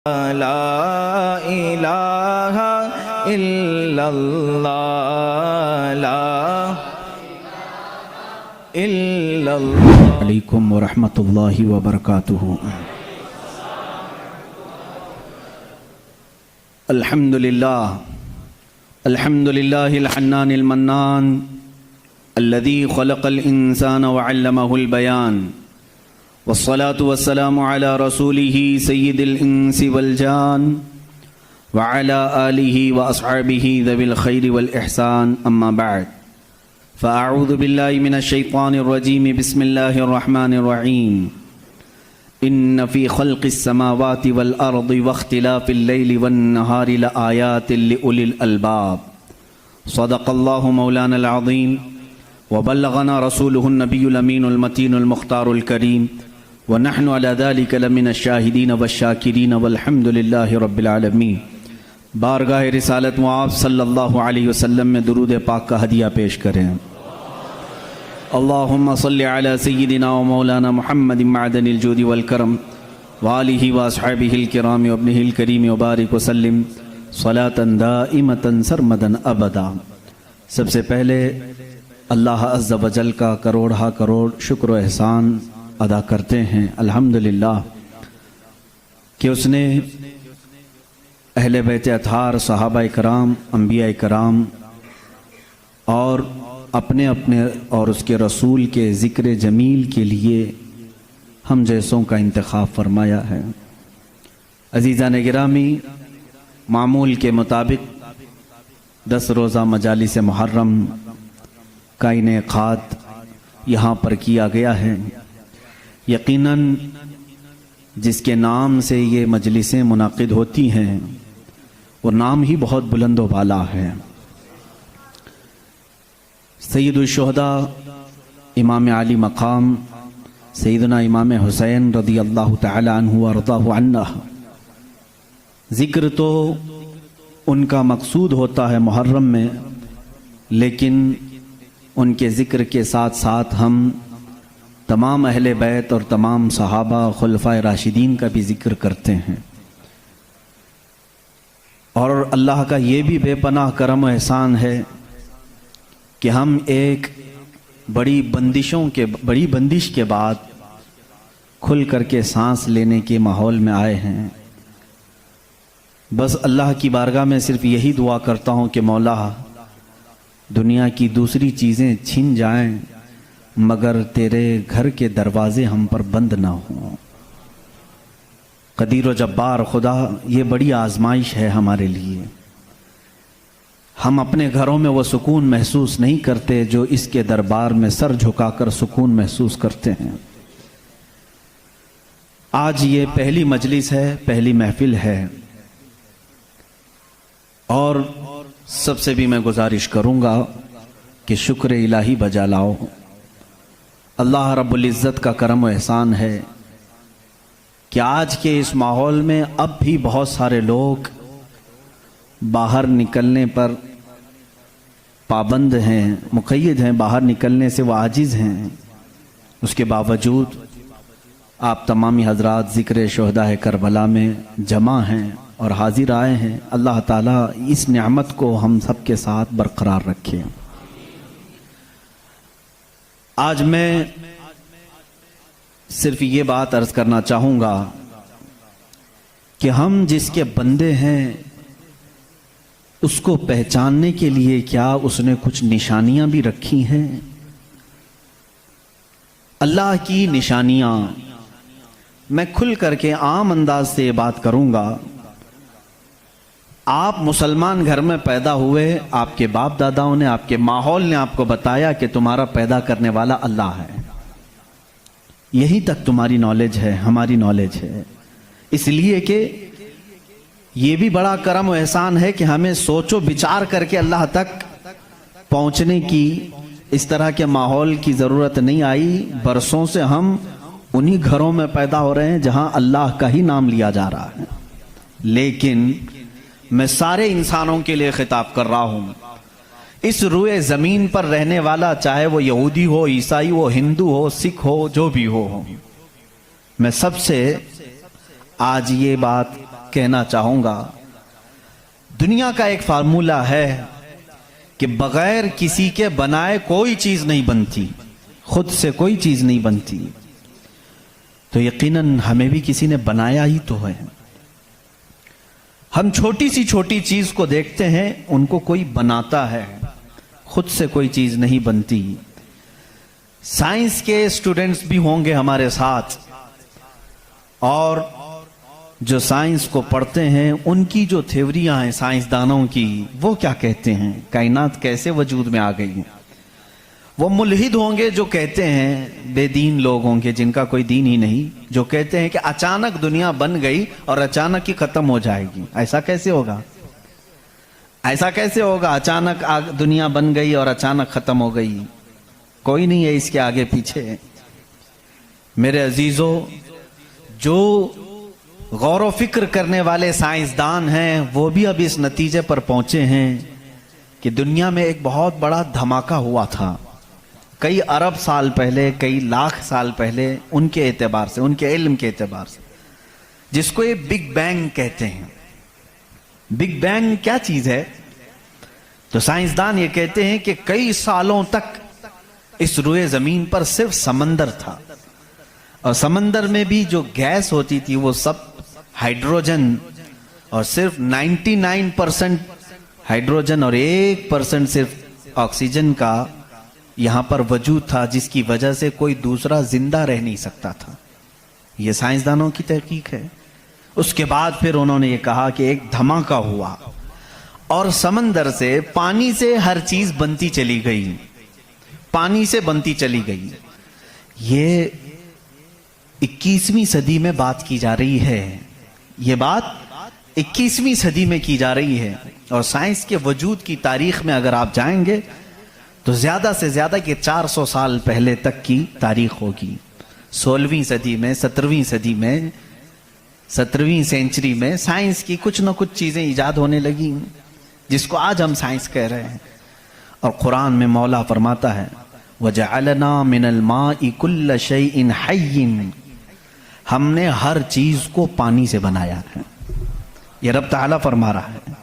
ला इलाहा इल्लल्लाह ला इल्लल्लाह। अलैकुम व रहमतुल्लाहि व बरकातुहू। अल्हम्दुलिल्लाह अल्हम्दुलिल्लाहिल हन्नानिल मन्नान अल्लज़ी खलक़ल इंसाना व अल्लमहुल बयान वस्सलातु वस्सलामु अला रसूलिही सय्यिदिल इंसी वल जान व अला आलिही व अस्हाबिही ज़विल खैरि वल इहसान अम्मा बअद फ़अऊज़ु बिल्लाहि मिनश शैतानिर रजीम बिस्मिल्लाहिर रहमानिर रहीम। इन्न फ़ी ख़ल्क़िस समावाति वल अर्दि वख्तिलाफ़िल लैलि वन नहारि लआयातिन लिउलिल अलबाब। सदक़ल्लाहु मौलानल अज़ीम व बल्लगना रसूलुहुन नबियुल अमीनुल मतीनुल मुख्तारुल करीम व नहनु अला ज़ालिका लमिनश शाहिदीन वश्शाकिरीन वल्हम्दुलिल्लाहि रब्बिल आलमीन। बारगाह रिसालत मुआब सल्लल्लाहु अलैहि वसल्लम में दुरूद पाक का हदिया पेश करें। अल्लाहुम्मा सल्लि अला सय्यिदिना व मौलाना मुहम्मदिन मअदनिल जूदि वल करम व आलिहि व अस्हाबिहिल किराम व इब्निहिल करीम व बारिक व सल्लिम सलातन दाइमतन सरमदन अबदा। सबसे पहले अल्लाह अज़्ज़ा व जल का करोड़ करोड़ शुक्र व एहसान अदा करते हैं अल्हम्दुलिल्लाह कि उसने अहले बैत अतहार, सहाबा कराम, अम्बिया कराम और अपने अपने और उसके रसूल के ज़िक्र जमील के लिए हम जैसों का इंतखाब फरमाया है। अज़ीज़ान गिरामी, मामूल के मुताबिक 10 रोज़ा मजालिस मुहर्रम का इनेक़ाद यहाँ पर किया गया है। यकीनन जिसके नाम से ये मजलिसें मुनाकिद होती हैं वो नाम ही बहुत बुलंद व बाला है। सैयदुल शुहदा इमाम आली मकाम सैयदना इमाम हुसैन रदी अल्लाह तआला अन्हु व अर्ज़ाहु अन्ना। ज़िक्र तो उनका मकसूद होता है मुहर्रम में, लेकिन उनके ज़िक्र के साथ साथ हम तमाम अहले बैत और तमाम सहाबा खुलफाए राशिदीन का भी ज़िक्र करते हैं। और अल्लाह का ये भी बेपनाह करम व एहसान है कि हम एक बड़ी बंदिश के बाद खुल करके सांस लेने के माहौल में आए हैं। बस अल्लाह की बारगाह में सिर्फ यही दुआ करता हूँ कि मौला दुनिया की दूसरी चीज़ें छिन जाएं मगर तेरे घर के दरवाजे हम पर बंद ना हों। कदीर व जब्बार खुदा, ये बड़ी आजमाइश है हमारे लिए। हम अपने घरों में वो सुकून महसूस नहीं करते जो इसके दरबार में सर झुकाकर सुकून महसूस करते हैं। आज ये पहली मजलिस है, पहली महफिल है और सबसे भी मैं गुजारिश करूंगा कि शुक्र इलाही बजा लाओ। अल्लाह रब्बुल इज़्ज़त का करम व एहसान है कि आज के इस माहौल में अब भी बहुत सारे लोग बाहर निकलने पर पाबंद हैं, मुक़य्यद हैं, बाहर निकलने से वो आजिज़ हैं। उसके बावजूद आप तमामी हज़रात ज़िक्र शुहदा करबला में जमा हैं और हाजिर आए हैं। अल्लाह ताला इस नेमत को हम सब के साथ बरकरार रखे। आज मैं सिर्फ ये बात अर्ज करना चाहूँगा कि हम जिसके बंदे हैं उसको पहचानने के लिए क्या उसने कुछ निशानियां भी रखी हैं। अल्लाह की निशानियां मैं खुल करके आम अंदाज से बात करूँगा। आप मुसलमान घर में पैदा हुए, आपके बाप दादाओं ने, आपके माहौल ने आपको बताया कि तुम्हारा पैदा करने वाला अल्लाह है। यहीं तक तुम्हारी नॉलेज है, हमारी नॉलेज है। इसलिए कि ये भी बड़ा करम व एहसान है कि हमें सोचो विचार करके अल्लाह तक पहुंचने की इस तरह के माहौल की ज़रूरत नहीं आई। बरसों से हम उन्हीं घरों में पैदा हो रहे हैं जहां अल्लाह का ही नाम लिया जा रहा है। लेकिन मैं सारे इंसानों के लिए खिताब कर रहा हूं। इस रुए ज़मीन पर रहने वाला, चाहे वो यहूदी हो, ईसाई हो, हिंदू हो, सिख हो, जो भी हो, मैं सबसे आज ये बात कहना चाहूंगा, दुनिया का एक फार्मूला है कि बगैर किसी के बनाए कोई चीज नहीं बनती, खुद से कोई चीज नहीं बनती। तो यकीनन हमें भी किसी ने बनाया ही तो है। हम छोटी सी छोटी चीज को देखते हैं, उनको कोई बनाता है, खुद से कोई चीज नहीं बनती। साइंस के स्टूडेंट्स भी होंगे हमारे साथ, और जो साइंस को पढ़ते हैं उनकी जो थ्योरियां हैं साइंसदानों की, वो क्या कहते हैं, कायनात कैसे वजूद में आ गई है। वो मुल्हिद होंगे जो कहते हैं, बेदीन लोग होंगे जिनका कोई दीन ही नहीं, जो कहते हैं कि अचानक दुनिया बन गई और अचानक ही खत्म हो जाएगी। ऐसा कैसे होगा? ऐसा कैसे होगा? अचानक दुनिया बन गई और अचानक खत्म हो गई। कोई नहीं है इसके आगे पीछे। मेरे अजीजों, जो गौर व फिक्र करने वाले साइंसदान हैं वो भी अब इस नतीजे पर पहुंचे हैं कि दुनिया में एक बहुत बड़ा धमाका हुआ था कई अरब साल पहले, कई लाख साल पहले, उनके एतबार से, उनके इल्म के एतबार से, जिसको ये बिग बैंग कहते हैं। बिग बैंग क्या चीज है? तो साइंसदान ये कहते हैं कि कई सालों तक इस रुए जमीन पर सिर्फ समंदर था, और समंदर में भी जो गैस होती थी वो सब हाइड्रोजन, और सिर्फ 99% हाइड्रोजन और 1% सिर्फ ऑक्सीजन का यहां पर वजूद था, जिसकी वजह से कोई दूसरा जिंदा रह नहीं सकता था। यह साइंसदानों की तहकीक है। उसके बाद फिर उन्होंने ये कहा कि एक धमाका हुआ और समंदर से, पानी से हर चीज बनती चली गई, पानी से बनती चली गई। ये 21वीं सदी में बात की जा रही है, ये बात 21वीं सदी में की जा रही है। और साइंस के वजूद की तारीख में अगर आप जाएंगे तो ज्यादा से ज्यादा कि 400 साल पहले तक की तारीख होगी। 16वीं सदी में, 17वीं सदी में, 17वीं सेंचुरी में साइंस की कुछ न कुछ चीजें इजाद होने लगी, जिसको आज हम साइंस कह रहे हैं। और कुरान में मौला फरमाता है, वजअलना मिनल माइ कुल्ल शैइन हय्यिन, हमने हर चीज को पानी से बनाया है। ये रब ताला फरमा रहा है,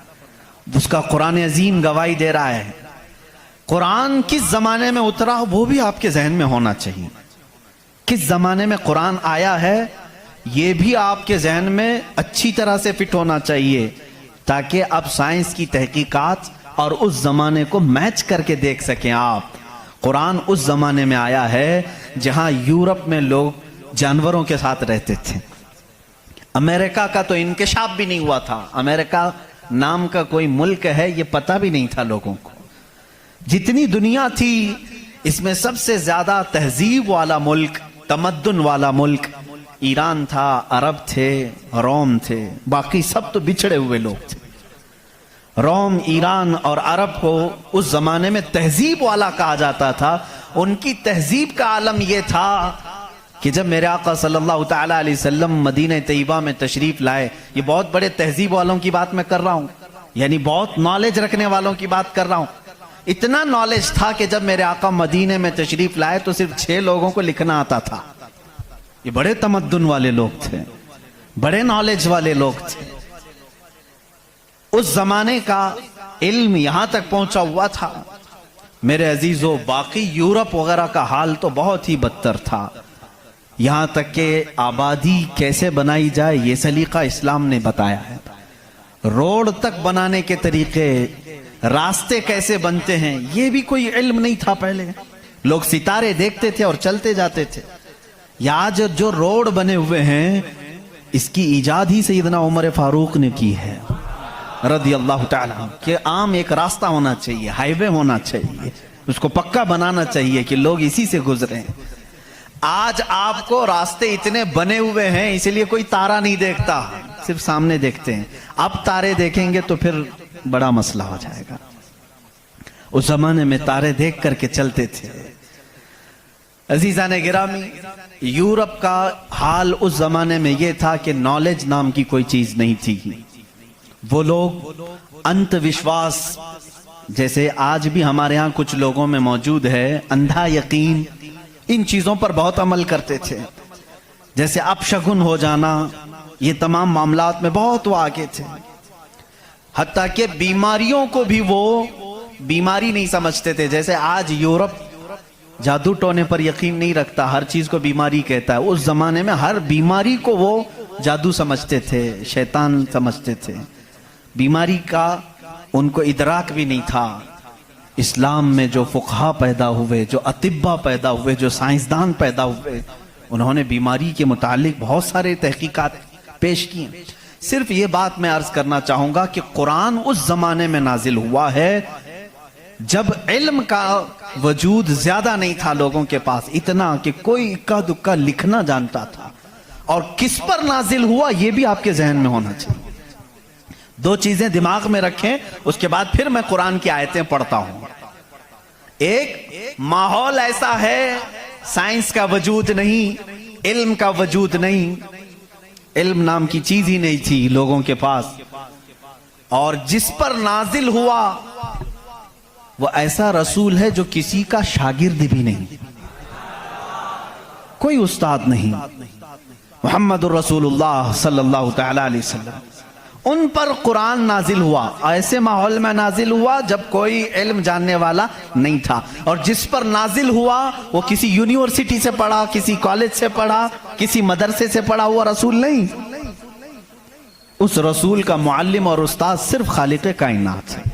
उसका कुरान अजीम गवाही दे रहा है। कुरान किस जमाने में उतरा वो भी आपके जहन में होना चाहिए। किस जमाने में कुरान आया है ये भी आपके जहन में अच्छी तरह से फिट होना चाहिए, ताकि अब साइंस की तहकीकात और उस जमाने को मैच करके देख सकें आप। कुरान उस जमाने में आया है जहां यूरोप में लोग जानवरों के साथ रहते थे। अमेरिका का तो इंकिशाफ भी नहीं हुआ था, अमेरिका नाम का कोई मुल्क है ये पता भी नहीं था लोगों को। जितनी दुनिया थी इसमें सबसे ज्यादा तहजीब वाला मुल्क, तमद्दुन वाला मुल्क ईरान था, अरब थे, रोम थे, बाकी सब तो बिछड़े हुए लोग थे। रोम, ईरान और अरब को उस जमाने में तहजीब वाला कहा जाता था। उनकी तहजीब का आलम यह था कि जब मेरे आका सल्लल्लाहु तआला अलैहि वसल्लम मदीना तैयबा में तशरीफ लाए, ये बहुत बड़े तहजीब वालों की बात मैं कर रहा हूं, यानी बहुत नॉलेज रखने वालों की बात कर रहा हूं। इतना नॉलेज था कि जब मेरे आका मदीने में तशरीफ लाए तो सिर्फ 6 लोगों को लिखना आता था। ये बड़े तमद्दुन वाले लोग थे, बड़े नॉलेज वाले लोग थे। उस जमाने का इल्म यहां तक पहुंचा हुआ था। मेरे अजीजों, बाकी यूरोप वगैरह का हाल तो बहुत ही बदतर था। यहां तक कि आबादी कैसे बनाई जाए ये सलीका इस्लाम ने बताया है। रोड तक बनाने के तरीके, रास्ते कैसे बनते हैं, ये भी कोई इल्म नहीं था पहले। लोग सितारे देखते थे और चलते जाते थे। या आज जो रोड बने हुए हैं इसकी इजाद ही सैयदना उमर फारूक ने की है रदी अल्लाह ताला, कि आम एक रास्ता होना चाहिए, हाईवे होना चाहिए, उसको पक्का बनाना चाहिए कि लोग इसी से गुजरें। आज आपको रास्ते इतने बने हुए हैं इसलिए कोई तारा नहीं देखता, सिर्फ सामने देखते हैं। अब तारे देखेंगे तो फिर बड़ा मसला हो जाएगा। उस जमाने में तारे देख करके चलते थे। अजीजान गिरामी, यूरोप का हाल उस जमाने में यह था कि नॉलेज नाम की कोई चीज नहीं थी। वो लोग अंधविश्वास, जैसे आज भी हमारे यहाँ कुछ लोगों में मौजूद है, अंधा यकीन, इन चीजों पर बहुत अमल करते थे। जैसे अपशगुन हो जाना, ये तमाम मामलात में बहुत वो आगे थे। हत्ता कि बीमारियों को भी वो बीमारी नहीं समझते थे। जैसे आज यूरोप जादू टोने पर यकीन नहीं रखता, हर चीज को बीमारी कहता है। उस जमाने में हर बीमारी को वो जादू समझते थे, शैतान समझते थे। बीमारी का उनको इदराक भी नहीं था। इस्लाम में जो फुकहा पैदा हुए, जो अतिब्बा पैदा हुए, जो साइंसदान पैदा हुए, उन्होंने बीमारी के मुतालिक बहुत सारे तहकीकात पेश किए। सिर्फ ये बात मैं अर्ज करना चाहूंगा कि कुरान उस जमाने में नाजिल हुआ है जब इल्म का वजूद ज्यादा नहीं था लोगों के पास, इतना कि कोई इक्का दुक्का लिखना जानता था। और किस पर नाजिल हुआ ये भी आपके जहन में होना चाहिए। दो चीजें दिमाग में रखें, उसके बाद फिर मैं कुरान की आयतें पढ़ता हूं। एक, माहौल ऐसा है, साइंस का वजूद नहीं, इल्म का वजूद नहीं, इल्म नाम की चीज ही नहीं थी लोगों के पास। और जिस पर नाजिल हुआ वो ऐसा रसूल है जो किसी का शागिर्द भी नहीं, कोई उस्ताद नहीं, मुहम्मदुर रसूलुल्लाह सल्लल्लाहु तआला अलैहि वसल्लम। उन पर कुरान नाजिल हुआ, ऐसे माहौल में नाजिल हुआ जब कोई इल्म जानने वाला नहीं था। और जिस पर नाजिल हुआ वो किसी यूनिवर्सिटी से पढ़ा, किसी कॉलेज से पढ़ा, किसी मदरसे से पढ़ा हुआ रसूल नहीं। उस रसूल का मुअल्लिम और उस्ताद सिर्फ खालिक कायनात है।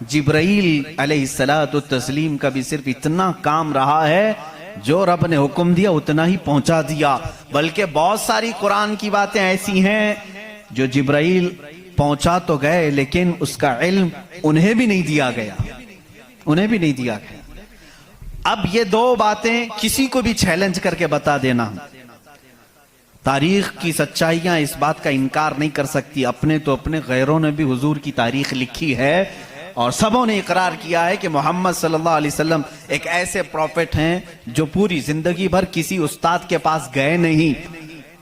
जिब्राइल अलैहिस्सलातु तस्लीम का भी सिर्फ इतना काम रहा है, जो रब ने हुक्म दिया उतना ही पहुंचा दिया। बल्कि बहुत सारी कुरान की बातें ऐसी हैं जो जिब्राइल पहुंचा तो गए लेकिन उसका इल्म उन्हें भी नहीं दिया गया, उन्हें भी नहीं दिया गया। अब ये दो बातें किसी को भी चैलेंज करके बता देना, तारीख की सच्चाइयां इस बात का इनकार नहीं कर सकती। अपने तो अपने, गैरों ने भी हुजूर की तारीख लिखी है और सबों ने इकरार किया है कि मोहम्मद सल्लल्लाहु अलैहि वसल्लम एक ऐसे प्रॉफिट हैं जो पूरी जिंदगी भर किसी उस्ताद के पास गए नहीं,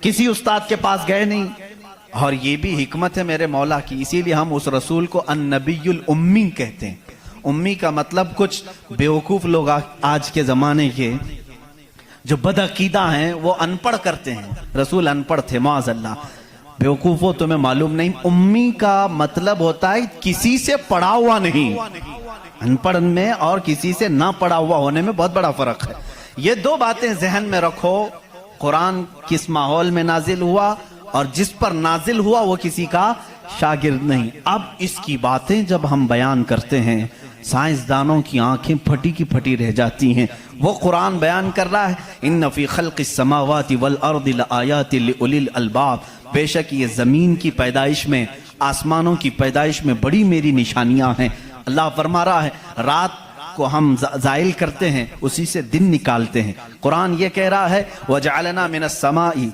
किसी उस्ताद के पास गए नहीं। और ये भी हिकमत है मेरे मौला की, इसीलिए हम उस रसूल को अन्नबीयुल उम्मी कहते हैं। उम्मी का मतलब कुछ बेवकूफ लोग आज के जमाने के जो बदअकीदा हैं वो अनपढ़ करते हैं। रसूल अनपढ़ थे, माअज़ल्लाह। बेवकूफो तुम्हें मालूम नहीं, उम्मी का मतलब होता है किसी से पढ़ा हुआ नहीं। अनपढ़ में और किसी से ना पढ़ा हुआ होने में बहुत बड़ा फर्क है। ये दो बातें जहन में रखो। कुरान किस माहौल में नाजिल हुआ और जिस पर नाजिल हुआ वो किसी का शागिर्द नहीं। अब इसकी बातें जब हम बयान करते हैं, साइंसदानों की आंखें फटी की फटी रह जाती हैं। वो कुरान बयान कर रहा है, इन्न फी खल्क़िस समावाति वल अर्दि लआयातिन लिउलिल अलबाब, बेशक ये जमीन की पैदाइश में, आसमानों की पैदाइश में बड़ी मेरी निशानियां हैं। अल्लाह फरमा रहा है, रात को हम जाइल करते हैं, उसी से दिन निकालते हैं। कुरान ये कह रहा है, वजअलना मिनस समाई,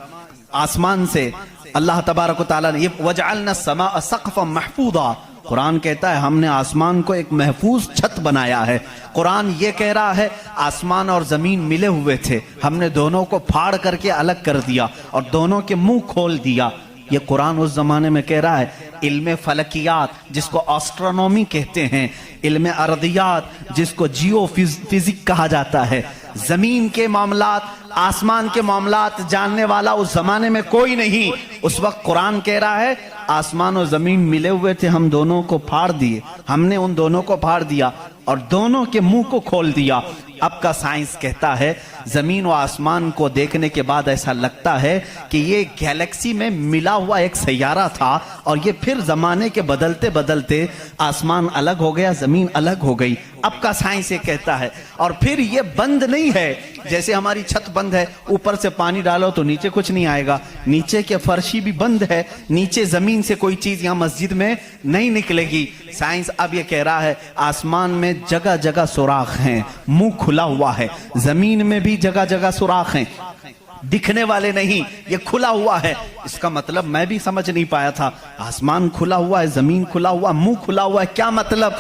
आसमान से अल्लाह तबारक व तआला ने ये वजअलना समा सक़फ़न महफूज़ा, कुरान कहता है हमने आसमान को एक महफूज छत बनाया है। कुरान ये कह रहा है आसमान और जमीन मिले हुए थे, हमने दोनों को फाड़ करके अलग कर दिया और दोनों के मुंह खोल दिया। ये कुरान उस जमाने में कह रहा है। इल्म फलकियात जिसको एस्ट्रोनॉमी कहते हैं, इल्म अर्दियात जिसको जियो फिजिक कहा जाता है, जमीन के मामलात, आसमान के मामलात जानने वाला उस जमाने में कोई नहीं। उस वक्त कुरान कह रहा है आसमान और जमीन मिले हुए थे, हम दोनों को फाड़ दिए, हमने उन दोनों को फाड़ दिया और दोनों के मुंह को खोल दिया। अब का साइंस कहता है जमीन व आसमान को देखने के बाद ऐसा लगता है कि ये गैलेक्सी में मिला हुआ एक सैयारा था और ये फिर जमाने के बदलते बदलते आसमान अलग हो गया, जमीन अलग हो गई। अब का साइंस ये कहता है। और फिर ये बंद नहीं है, जैसे हमारी छत बंद है, ऊपर से पानी डालो तो नीचे कुछ नहीं आएगा, नीचे के फर्शी भी बंद है, नीचे जमीन से कोई चीज यहाँ मस्जिद में नहीं निकलेगी। साइंस अब ये कह रहा है आसमान में जगह जगह सुराख हैं, मुंह खुला हुआ है, जमीन में भी जगह जगह सुराख हैं, दिखने वाले नहीं, ये खुला हुआ है। इसका मतलब मैं भी समझ नहीं पाया था, आसमान खुला हुआ है, जमीन खुला हुआ, मुंह खुला हुआ है, क्या मतलब?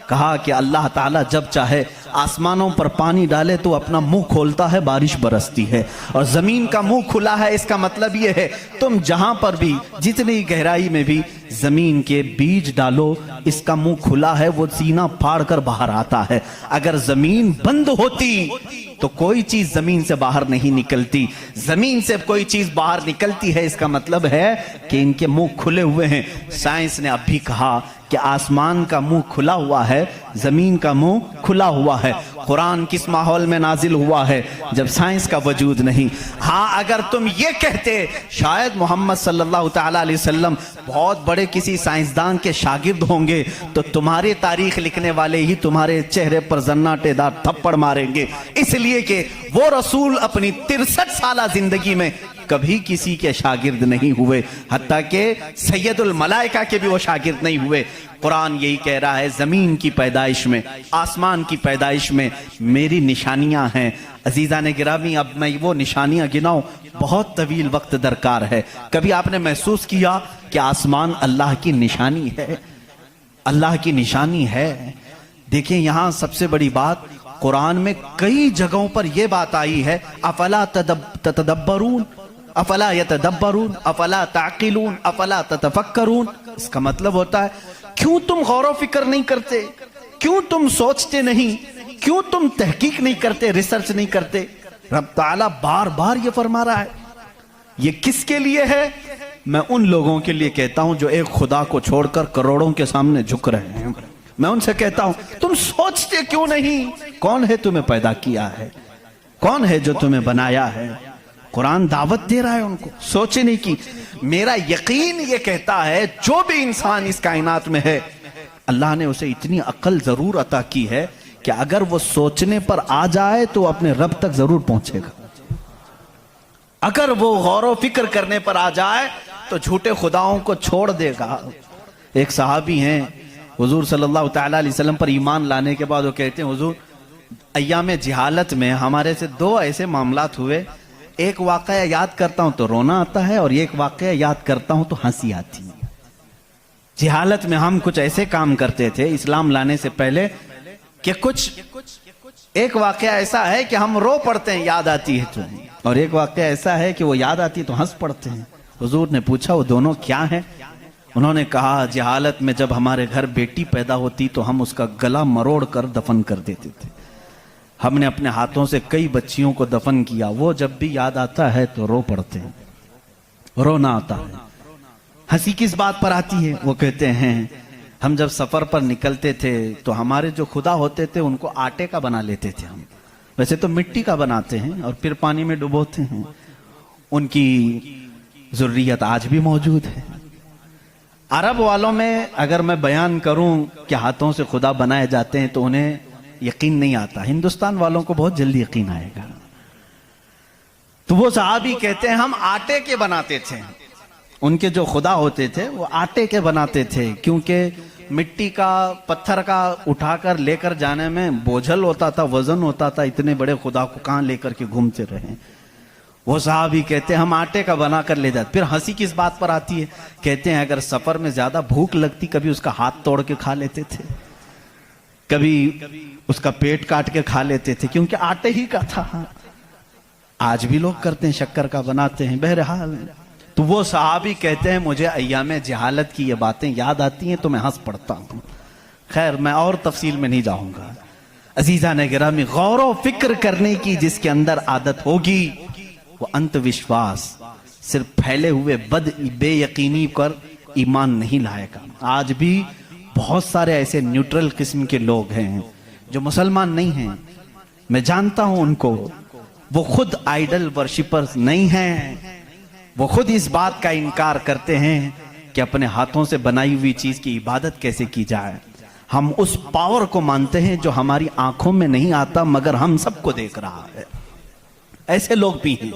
कहा कि अल्लाह ताला जब चाहे आसमानों पर पानी डाले तो अपना मुंह खोलता है, बारिश बरसती है, और जमीन का मुंह खुला है। इसका मतलब ये है तुम जहां पर भी, जितनी गहराई में भी जमीन के बीज डालो, इसका मुंह खुला है, वो सीना फाड़ कर बाहर आता है। अगर जमीन बंद होती तो कोई चीज जमीन से बाहर नहीं निकलती। जमीन से कोई चीज बाहर निकलती है, इसका मतलब है कि इनके मुंह खुले हुए हैं। साइंस ने अब भी कहा कि आसमान का मुंह खुला हुआ है, जमीन का मुंह खुला हुआ है। कुरान किस माहौल में नाजिल हुआ है? जब साइंस का वजूद नहीं। हाँ, अगर तुम ये कहते शायद मोहम्मद सल्लल्लाहु तआला अलैहि वसल्लम बहुत बड़े किसी साइंसदान के शागिर्द होंगे, तो तुम्हारे तारीख लिखने वाले ही तुम्हारे चेहरे पर जन्नाटेदार थप्पड़ मारेंगे, इसलिए कि वो रसूल अपनी 63 साल जिंदगी में कभी किसी के शागिर्द नहीं हुए, हत्ता के सैयदुल मलाइका के भी वो शागिर्द नहीं हुए। कुरान यही कह रहा है, जमीन की पैदाइश में, आसमान की पैदाइश में मेरी निशानियां हैं। अजीजा ने गिरामी, अब मैं वो निशानियां गिनाऊं, बहुत तवील वक्त दरकार है। कभी आपने महसूस किया कि आसमान अल्लाह की निशानी है? अल्लाह की निशानी है। देखिए, यहां सबसे बड़ी बात, कुरान में कई जगहों पर यह बात आई है, अफला ततदब्बरून, अफला यतदब्बरून, अफला ताकिलून, अफला ततफक्करून। इसका मतलब होता है, क्यों तुम गौर फिक्र नहीं करते? क्यों तुम सोचते नहीं? क्यों तुम तहकीक नहीं करते, रिसर्च नहीं करते? रब ताला बार बार ये फरमा रहा है। ये किसके लिए है? मैं उन लोगों के लिए कहता हूं जो एक खुदा को छोड़कर करोड़ों के सामने झुक रहे हैं। मैं उनसे कहता हूं, तुम सोचते क्यों नहीं? कौन है तुम्हें पैदा किया है? कौन है जो तुम्हें बनाया है? कुरान दावत दे रहा है उनको सोचने की। मेरा यकीन ये कहता है, जो भी इंसान इस कायनात में है, अल्लाह ने उसे इतनी अक्ल जरूर अता की है कि अगर वो सोचने पर आ जाए तो अपने रब तक जरूर पहुंचेगा। अगर वो गौर फिक्र करने पर आ जाए तो झूठे खुदाओं को छोड़ देगा। एक सहाबी हैं, हुजूर सल्लल्लाहु तआला अलैहि वसल्लम पर ईमान लाने के बाद वो कहते हैं, हुजूर अय्याम जिहालत में हमारे से दो ऐसे मामलात हुए, एक वाकया याद करता हूं तो रोना आता है और एक वाकया याद करता हूं तो हंसी आती है। जिहालत में हम कुछ ऐसे काम करते थे इस्लाम लाने से पहले कि कुछ एक वाकया ऐसा है कि हम रो पड़ते हैं याद आती है तो, और एक वाकया ऐसा है कि वो याद आती है तो हंस पड़ते हैं। हुजूर ने पूछा, वो दोनों क्या है? उन्होंने कहा, जिहालत में जब हमारे घर बेटी पैदा होती तो हम उसका गला मरोड़ कर दफन कर देते थे। हमने अपने हाथों से कई बच्चियों को दफन किया, वो जब भी याद आता है तो रो पड़ते हैं, रोना आता है। हंसी किस बात पर आती है? वो कहते हैं, हम जब सफर पर निकलते थे तो हमारे जो खुदा होते थे उनको आटे का बना लेते थे हम, वैसे तो मिट्टी का बनाते हैं और फिर पानी में डुबोते हैं। उनकी ज़ुर्रियत आज भी मौजूद है। अरब वालों में अगर मैं बयान करूं कि हाथों से खुदा बनाए जाते हैं तो उन्हें यकीन नहीं आता। हिंदुस्तान वालों को बहुत जल्दी यकीन आएगा। तो वो सहाबी कहते हैं, हम आटे के बनाते थे। उनके जो खुदा होते थे वो आटे के बनाते थे, क्योंकि मिट्टी का, पत्थर का उठाकर लेकर जाने में बोझल होता था, वजन होता था। इतने बड़े खुदा को कहां लेकर के घूमते रहे। वो साहब ही कहते हैं, हम आटे का बनाकर ले जाते। फिर हंसी किस बात पर आती है? कहते हैं, अगर सफर में ज्यादा भूख लगती, कभी उसका हाथ तोड़ के खा लेते थे, कभी उसका पेट काट के खा लेते थे, क्योंकि आटे ही का था। आज भी लोग करते हैं, शक्कर का बनाते हैं। बहरहाल, तो वो सहाबी कहते हैं, मुझे अय्याम जहालत की ये बातें याद आती हैं तो मैं हंस पड़ता हूं। खैर, मैं और तफसील में नहीं जाऊंगा। अजीजा ने गिरामी, गौर व फिक्र करने की जिसके अंदर आदत होगी, वो अंधविश्वास, सिर्फ फैले हुए बेयकीनी पर ईमान नहीं लाएगा। आज भी बहुत सारे ऐसे न्यूट्रल किस्म के लोग हैं जो मुसलमान नहीं हैं, मैं जानता हूं उनको। वो खुद आइडल वर्शिपर्स नहीं हैं, वो खुद इस बात का इनकार करते हैं कि अपने हाथों से बनाई हुई चीज की इबादत कैसे की जाए। हम उस पावर को मानते हैं जो हमारी आंखों में नहीं आता मगर हम सबको देख रहा है। ऐसे लोग भी हैं।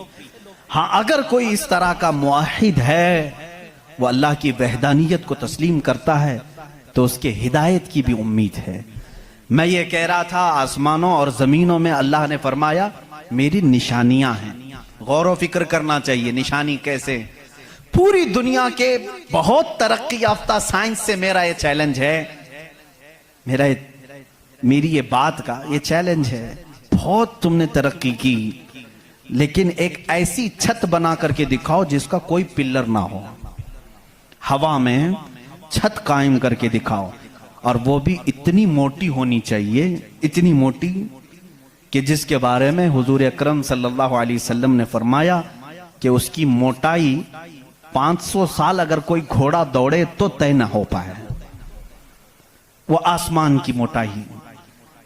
हाँ, अगर कोई इस तरह का मुआहिद है, वो अल्लाह की वहदानियत को तस्लीम करता है, तो उसके हिदायत की भी उम्मीद है। मैं ये कह रहा था, आसमानों और जमीनों में अल्लाह ने फरमाया मेरी निशानियां हैं। गौर व फिक्र करना चाहिए। निशानी कैसे? पूरी दुनिया के बहुत तरक्की याफ्ता साइंस से मेरा ये चैलेंज है, मेरी ये बात का ये चैलेंज है। बहुत तुमने तरक्की की, लेकिन एक ऐसी छत बना करके दिखाओ जिसका कोई पिल्लर ना हो। हवा में छत कायम करके दिखाओ, और वो भी इतनी मोटी होनी चाहिए, इतनी मोटी कि जिसके बारे में हुजूर अकरम सल्लल्लाहु अलैहि वसल्लम ने फरमाया कि उसकी मोटाई 500 साल अगर कोई घोड़ा दौड़े तो तय ना हो पाए, वो आसमान की मोटाई।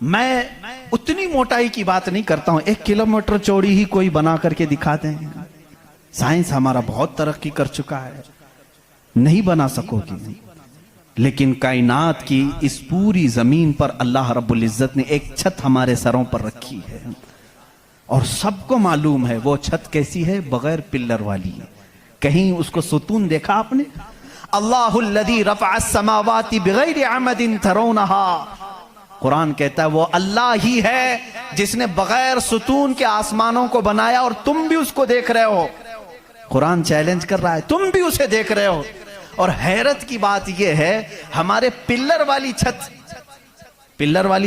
मैं उतनी मोटाई की बात नहीं करता हूं, 1 किलोमीटर चौड़ी ही कोई बना करके दिखा दें। साइंस हमारा बहुत तरक्की कर चुका है, नहीं बना सकोगे। लेकिन कायनात की इस पूरी जमीन पर अल्लाह रब्बुल इज्जत ने एक छत हमारे सरों पर रखी है, और सबको मालूम है वो छत कैसी है, बगैर पिल्लर वाली है। कहीं उसको सुतून देखा आपने? अल्लाहुल्लज़ी रफ़अस समावाति बिगैरि अमदिन तरौनहा, कुरान कहता है वो अल्लाह ही है जिसने बगैर सुतून के आसमानों को बनाया, और तुम भी उसको देख रहे हो। कुरान चैलेंज कर रहा है, तुम भी उसे देख रहे हो। और हैरत की बात यह है, हमारे पिल्लर वाली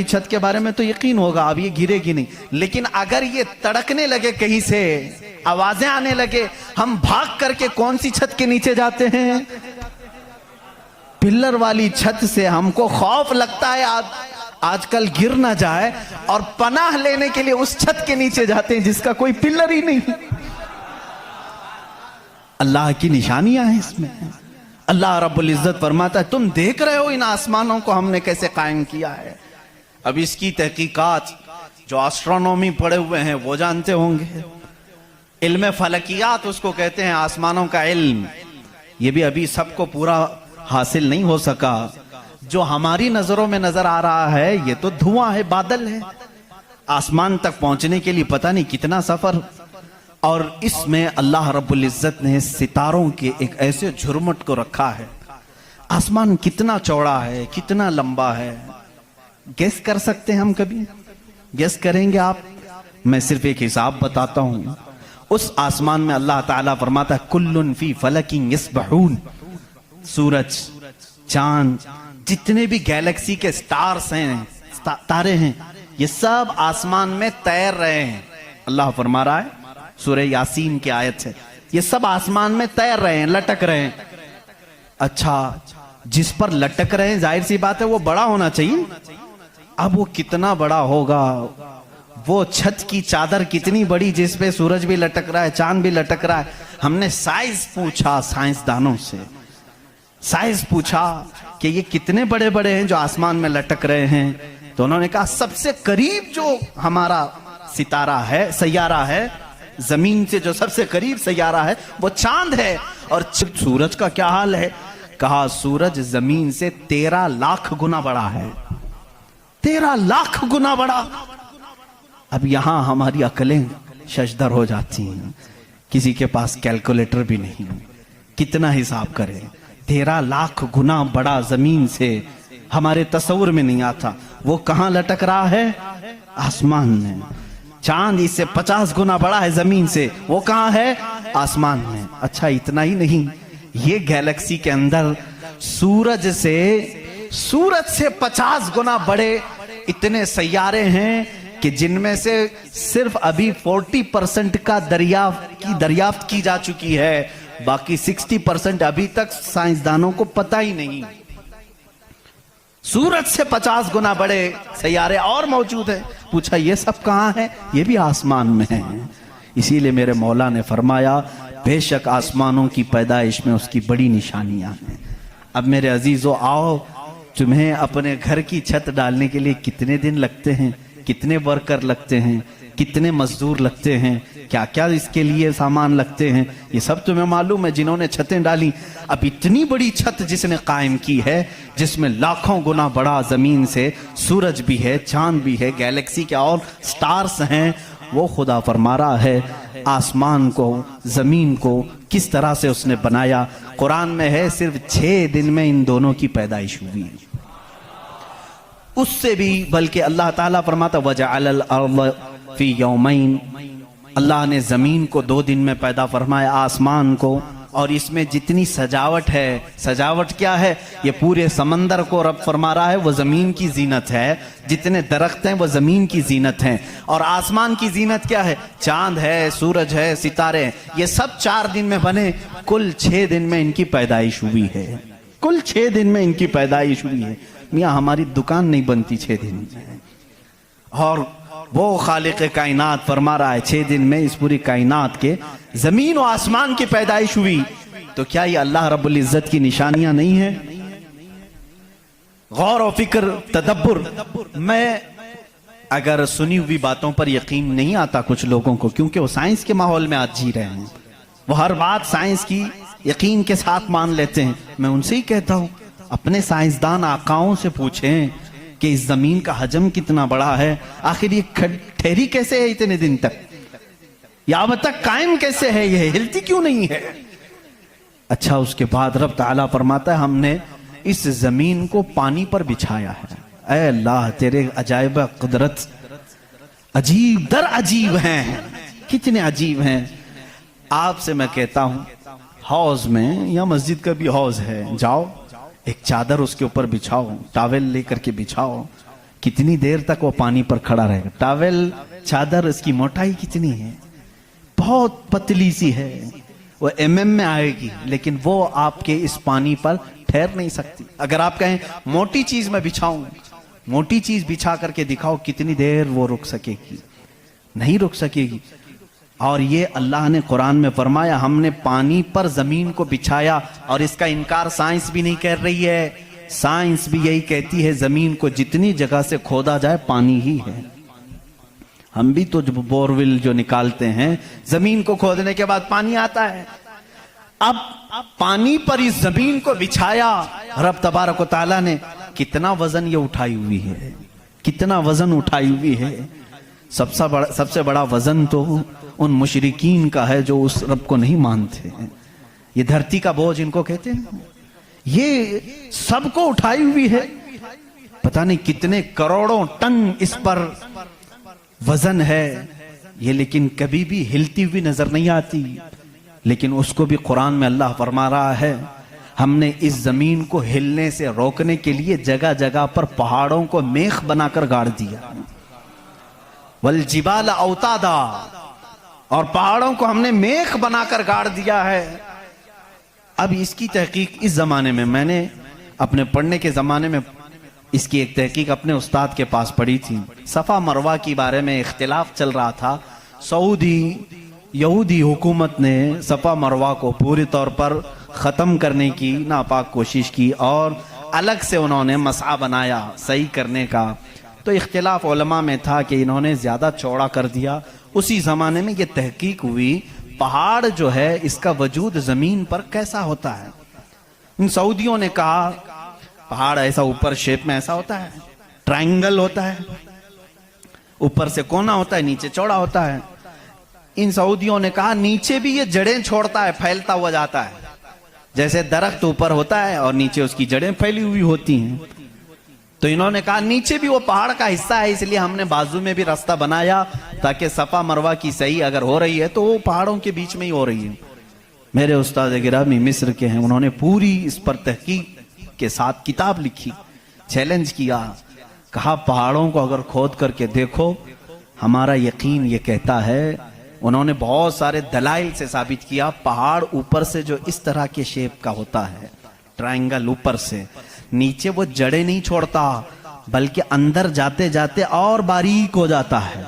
छत के बारे में तो यकीन होगा अब ये गिरेगी नहीं, लेकिन अगर ये तड़कने लगे, कहीं से आवाजें आने लगे, हम भाग करके कौन सी छत के नीचे जाते हैं? पिल्लर वाली छत से हमको खौफ लगता है आजकल गिर ना जाए, और पनाह लेने के लिए उस छत के नीचे जाते हैं जिसका कोई पिल्लर ही नहीं। अल्लाह की निशानियां हैं इसमें। अल्लाह रब्बुल इज्जत फरमाता है तुम देख रहे हो इन आसमानों को हमने कैसे कायम किया है। अब इसकी तहकीकात जो एस्ट्रोनॉमी पढ़े हुए हैं वो जानते होंगे, इल्म फलकियात उसको कहते हैं, आसमानों का इल्म। ये भी अभी सबको पूरा हासिल नहीं हो सका। जो हमारी नजरों में नजर आ रहा है ये तो धुआं है, बादल है। आसमान तक पहुंचने के लिए पता नहीं कितना सफर, और इसमें अल्लाह रब्बुल इज्जत ने सितारों के एक ऐसे झुरमुट को रखा है। आसमान कितना चौड़ा है, कितना लंबा है, गेस कर सकते हैं हम? कभी गेस करेंगे आप? मैं सिर्फ एक हिसाब बताता हूं। उस आसमान में अल्लाह ताला फरमाता है कुल्लुन फी फलकिन यस्बहून, सूरज, चांद, जितने भी गैलेक्सी के स्टार्स हैं, तारे हैं, ये सब आसमान में तैर रहे हैं। अल्लाह फरमा रहा है, सूरह यासीन की आयत है, ये सब आसमान में तैर रहे हैं, लटक रहे हैं। अच्छा, जिस पर लटक रहे हैं जाहिर सी बात है वो बड़ा होना चाहिए। अब वो कितना बड़ा होगा? वो छत की चादर कितनी बड़ी जिस पे सूरज भी लटक रहा है, चांद भी लटक रहा है। हमने साइज पूछा साइंसदानों से, साइज पूछा कि ये कितने बड़े बड़े हैं जो आसमान में लटक रहे हैं, तो उन्होंने कहा सबसे करीब जो हमारा सितारा है, सैयारा है, जमीन से जो सबसे करीब सैयारा है वो चांद है। और सूरज का क्या हाल है? कहा सूरज जमीन से 13 लाख गुना बड़ा है, 13 लाख गुना बड़ा। अब यहां हमारी अकलें शशदर हो जाती हैं, किसी के पास कैलकुलेटर भी नहीं, कितना हिसाब करें? 13 लाख गुना बड़ा जमीन से, हमारे तस्वुर में नहीं आता। वो कहां लटक रहा है? आसमान में। चांद इससे 50 गुना बड़ा है जमीन से, वो कहां है? आसमान में। अच्छा, इतना ही नहीं, ये गैलेक्सी के अंदर सूरज से 50 गुना बड़े इतने सैयारे हैं कि जिनमें से सिर्फ अभी 40% का दरियाफ्त की जा चुकी है, बाकी 60% अभी तक साइंसदानों को पता ही नहीं। सूरज से 50 गुना बड़े सैयारे और मौजूद हैं। पूछा ये सब कहां है? ये भी आसमान में है। इसीलिए मेरे मौला ने फरमाया बेशक आसमानों की पैदाइश में उसकी बड़ी निशानियां हैं। अब मेरे अजीजों, आओ, तुम्हें अपने घर की छत डालने के लिए कितने दिन लगते हैं, कितने वर्कर लगते हैं, कितने मजदूर लगते हैं, क्या क्या इसके लिए सामान लगते हैं, ये सब तुम्हें मालूम है जिन्होंने छतें डाली। अब इतनी बड़ी छत जिसने कायम की है, जिसमें लाखों गुना बड़ा जमीन से सूरज भी है, चांद भी है, गैलेक्सी के और स्टार्स हैं, वो खुदा फरमा रहा है आसमान को, जमीन को किस तरह से उसने बनाया। कुरान में है सिर्फ 6 दिन में इन दोनों की पैदाइश हुई। उससे भी बल्कि अल्लाह ताला फरमाता वजअल अर्द फी यौमैन, अल्लाह ने जमीन को 2 दिन में पैदा फरमाया, आसमान को। और इसमें जितनी सजावट है, सजावट क्या है? ये पूरे समंदर को रब फरमा रहा है वो जमीन की जीनत है, जितने दरख्त हैं वो जमीन की जीनत हैं। और आसमान की जीनत क्या है? चांद है, सूरज है, सितारे हैं। ये सब 4 दिन में बने, कुल 6 दिन में इनकी पैदाइश हुई है। कुल 6 दिन में इनकी पैदाइश हुई है। मियाँ हमारी दुकान नहीं बनती 6 दिन में, और वो खालिक कायनात फरमा रहा है 6 दिन में इस पूरी कायनात के जमीन और आसमान की पैदाइश हुई, तो क्या ये अल्लाह रब्बुल इज्जत की निशानियां नहीं है? गौर और फिक्र, तदब्बुर। मैं अगर सुनी हुई बातों पर यकीन नहीं आता कुछ लोगों को, क्योंकि वो साइंस के माहौल में आज जी रहे हैं, वो हर बात साइंस की यकीन के साथ मान लेते हैं। मैं उनसे ही कहता हूं, अपने साइंसदान आकाओं से पूछें कि इस जमीन का हजम कितना बड़ा है, आखिर ये ठहरी कैसे है इतने दिन तक, या अब तक कायम कैसे है, ये हिलती क्यों नहीं है? अच्छा, उसके बाद रब ताला फरमाता है हमने इस जमीन को पानी पर बिछाया है। ऐ अल्लाह, तेरे अजायब कुदरत अजीब दर अजीब हैं, कितने अजीब हैं। आपसे मैं कहता हूं, हौज में या मस्जिद का भी हौज है, जाओ एक चादर उसके ऊपर बिछाओ, टॉवेल लेकर के बिछाओ, कितनी देर तक वो पानी पर खड़ा रहेगा? टॉवेल, चादर, इसकी मोटाई कितनी है? बहुत पतली सी है, वो mm में आएगी, लेकिन वो आपके इस पानी पर ठहर नहीं सकती। अगर आप कहें मोटी चीज में बिछाऊं, मोटी चीज बिछा करके दिखाओ, कितनी देर वो रुक सकेगी? नहीं रुक सकेगी। और ये अल्लाह ने कुरान में फरमाया हमने पानी पर जमीन को बिछाया, और इसका इनकार साइंस भी नहीं कर रही है। साइंस भी यही कहती है जमीन को जितनी जगह से खोदा जाए पानी ही है। हम भी तो बोरवेल जो निकालते हैं, जमीन को खोदने के बाद पानी आता है। अब पानी पर इस जमीन को बिछाया रब तबारक व तआला ने, कितना वजन ये उठाई हुई है, कितना वजन उठाई हुई है। सबसे बड़ा वजन तो उन मुशरिकीन का है जो उस रब को नहीं मानते हैं। ये धरती का बोझ इनको कहते हैं, ये सबको उठाई हुई है। पता नहीं कितने करोड़ों टन इस पर वजन है ये, लेकिन कभी भी हिलती हुई नजर नहीं आती। लेकिन उसको भी कुरान में अल्लाह फरमा रहा है हमने इस जमीन को हिलने से रोकने के लिए जगह जगह पर पहाड़ों को मेख बनाकर गाड़ दिया। वल जिबाल औतादा, और पहाड़ों को हमने मेख बनाकर गाड़ दिया है। अब इसकी तहकीक इस जमाने में, मैंने अपने पढ़ने के जमाने में इसकी एक तहकीक अपने उस्ताद के पास पढ़ी थी। सफा मरवा के बारे में इख्तिलाफ चल रहा था। सऊदी यहूदी हुकूमत ने सफा मरवा को पूरी तौर पर ख़त्म करने की नापाक कोशिश की और अलग से उन्होंने मसआ बनाया सही करने का। तो इख्तिलाफ उलमा में था कि इन्होंने ज़्यादा चौड़ा कर दिया। उसी ज़माने में ये तहकीक हुई पहाड़ जो है इसका वजूद ज़मीन पर कैसा होता है। इन सऊदियों ने कहा पहाड़ ऐसा ऊपर शेप में ऐसा होता है, ट्रायंगल होता है, ऊपर से कोना होता है, नीचे चौड़ा होता है। इन सऊदियों ने कहा नीचे भी ये जड़ें छोड़ता है, फैलता हुआ जाता है, जैसे दरख्त ऊपर होता है और नीचे उसकी जड़ें फैली हुई होती हैं। तो इन्होंने कहा नीचे भी वो पहाड़ का हिस्सा है, इसलिए हमने बाजू में भी रास्ता बनाया ताकि सफा मरवा की सही अगर हो रही है तो वो पहाड़ों के बीच में ही हो रही है। मेरे उस्ताद गिरामी मिस्र के हैं, उन्होंने पूरी इस पर तहकीक के साथ किताब लिखी, चैलेंज किया, कहा पहाड़ों को अगर खोद करके देखो हमारा यकीन ये कहता है। उन्होंने बहुत सारे दलाइल से साबित किया पहाड़ ऊपर से जो इस तरह के शेप का होता है, ट्रायंगल ऊपर से, नीचे वो जड़ें नहीं छोड़ता बल्कि अंदर जाते जाते और बारीक हो जाता है,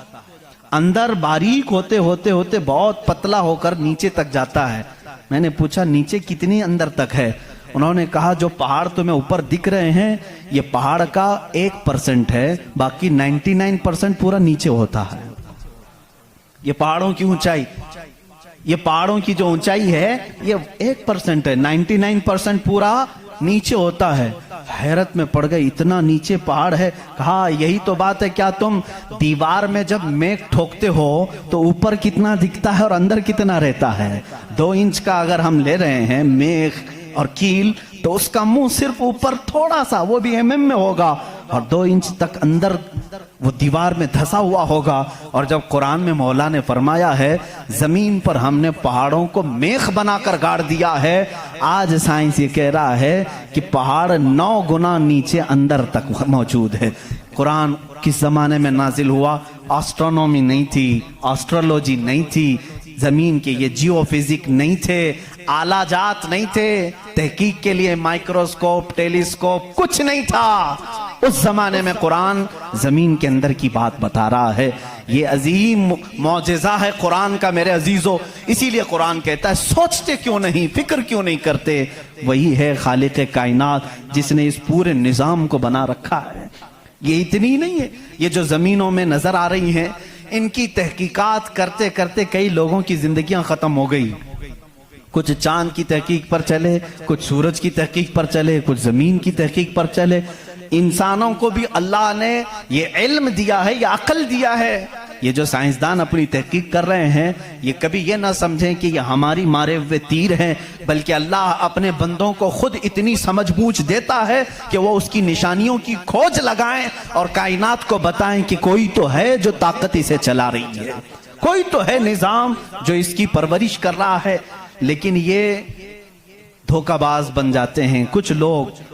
अंदर बारीक होते होते होते बहुत पतला होकर नीचे तक जाता है। मैंने पूछा नीचे कितनी अंदर तक है? उन्होंने कहा जो पहाड़ तुम्हें ऊपर दिख रहे हैं ये पहाड़ का 1% है, बाकी 99% पूरा नीचे होता है। ये पहाड़ों की ऊंचाई, ये पहाड़ों की जो ऊंचाई है ये 1% है, 99% पूरा नीचे होता है। हैरत में पड़ गए, इतना नीचे पहाड़ है। कहा यही तो बात है, क्या तुम दीवार में जब मेघ ठोकते हो तो ऊपर कितना दिखता है और अंदर कितना रहता है? 2 इंच का अगर हम ले रहे हैं मेघ और कील तो उसका मुंह सिर्फ ऊपर थोड़ा सा, वो भी mm में होगा, और 2 इंच तक अंदर वो दीवार में धंसा हुआ होगा। और जब कुरान में मौला ने फरमाया है जमीन पर हमने पहाड़ों को मेख बनाकर गाड़ दिया है, आज साइंस ये कह रहा है कि पहाड़ 9 गुना नीचे अंदर तक मौजूद है। कुरान किस जमाने में नाजिल हुआ? एस्ट्रोनॉमी नहीं थी, एस्ट्रोलॉजी नहीं थी, जमीन के ये जियोफिजिक नहीं थे, आलाजात नहीं थे, तहकीक के लिए माइक्रोस्कोप, टेलीस्कोप कुछ नहीं था। उस जमाने में कुरान जमीन के अंदर की बात बता रहा है। ये अजीम मौजिज़ा है कुरान का मेरे अजीजों। इसीलिए कुरान कहता है सोचते क्यों नहीं, फिक्र क्यों नहीं करते। वही है खालिक कायनात जिसने इस पूरे निजाम को बना रखा है। ये इतनी नहीं है, ये जो जमीनों में नजर आ रही हैं इनकी तहकीकात करते करते कई लोगों की जिंदगियां खत्म हो गई। कुछ चांद की तहकीक पर चले, कुछ सूरज की तहकीक पर चले, कुछ जमीन की तहकीक पर चले। इंसानों को भी अल्लाह ने ये इल्म दिया है, ये अकल दिया है। ये जो साइंसदान अपनी तहकीक कर रहे हैं ये कभी ये ना समझें कि ये हमारी मारे हुए तीर हैं, बल्कि अल्लाह अपने बंदों को खुद इतनी समझ बूझ देता है कि वो उसकी निशानियों की खोज लगाएं और कायनात को बताएं कि कोई तो है जो ताकत इसे चला रही है, कोई तो है निजाम जो इसकी परवरिश कर रहा है। लेकिन ये धोखाबाज बन जाते हैं कुछ लोग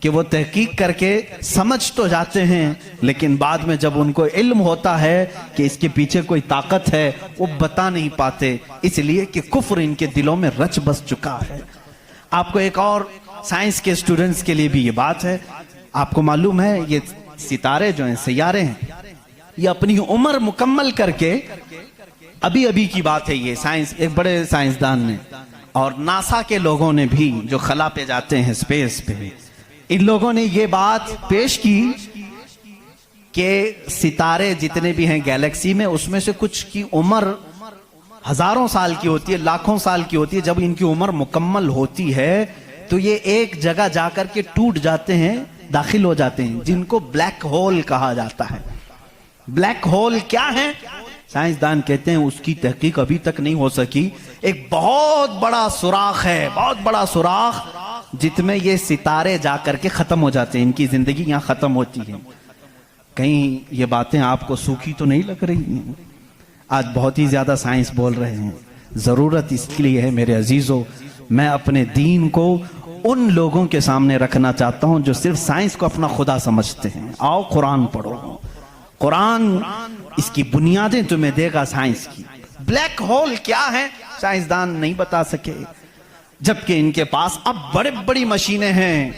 कि वो तहकीक करके समझ तो जाते हैं, लेकिन बाद में जब उनको इल्म होता है कि इसके पीछे कोई ताकत है वो बता नहीं पाते, इसलिए कि कुफ्र इनके दिलों में रच बस चुका है। आपको एक और साइंस के स्टूडेंट्स के लिए भी ये बात है। आपको मालूम है ये सितारे जो हैं, सैयारे हैं, ये अपनी उम्र मुकम्मल करके, अभी अभी की बात है ये, साइंस एक बड़े साइंसदान ने और नासा के लोगों ने भी जो खला पे जाते हैं स्पेस पे, इन लोगों ने ये बात पेश की कि सितारे जितने भी हैं गैलेक्सी में उसमें से कुछ की उम्र हजारों साल की होती है, लाखों साल की होती है। जब इनकी उम्र मुकम्मल होती है तो ये एक जगह जाकर के टूट जाते हैं, दाखिल हो जाते हैं, जिनको ब्लैक होल कहा जाता है। ब्लैक होल क्या है? साइंसदान कहते हैं उसकी तहकीक अभी तक नहीं हो सकी। एक बहुत बड़ा सुराख है, बहुत बड़ा सुराख, जिसमें ये सितारे जाकर के खत्म हो जाते हैं, इनकी जिंदगी यहाँ खत्म होती है। कहीं ये बातें आपको सूखी तो नहीं लग रही हैं? आज बहुत ही ज्यादा साइंस बोल रहे हैं। जरूरत इसके लिए है मेरे अजीजों, मैं अपने दीन को उन लोगों के सामने रखना चाहता हूं जो सिर्फ साइंस को अपना खुदा समझते हैं। आओ कुरान पढ़ो, कुरान इसकी बुनियादें तुम्हें देगा साइंस की। ब्लैक होल क्या है साइंसदान नहीं बता सके, जबकि इनके पास अब बड़े बड़ी मशीनें हैं।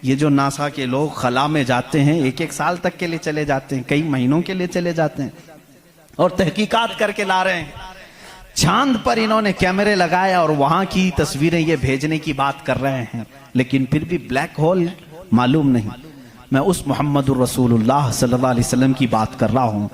ये जो नासा के लोग खला में जाते हैं, एक एक साल तक के लिए चले जाते हैं, कई महीनों के लिए चले जाते हैं और तहकीकात करके ला रहे हैं। चांद पर इन्होंने कैमरे लगाए और वहां की तस्वीरें ये भेजने की बात कर रहे हैं, लेकिन फिर भी ब्लैक होल मालूम नहीं। मैं उस मोहम्मदुर रसूलुल्लाह सल्लल्लाहु अलैहि वसल्लम की बात कर रहा हूं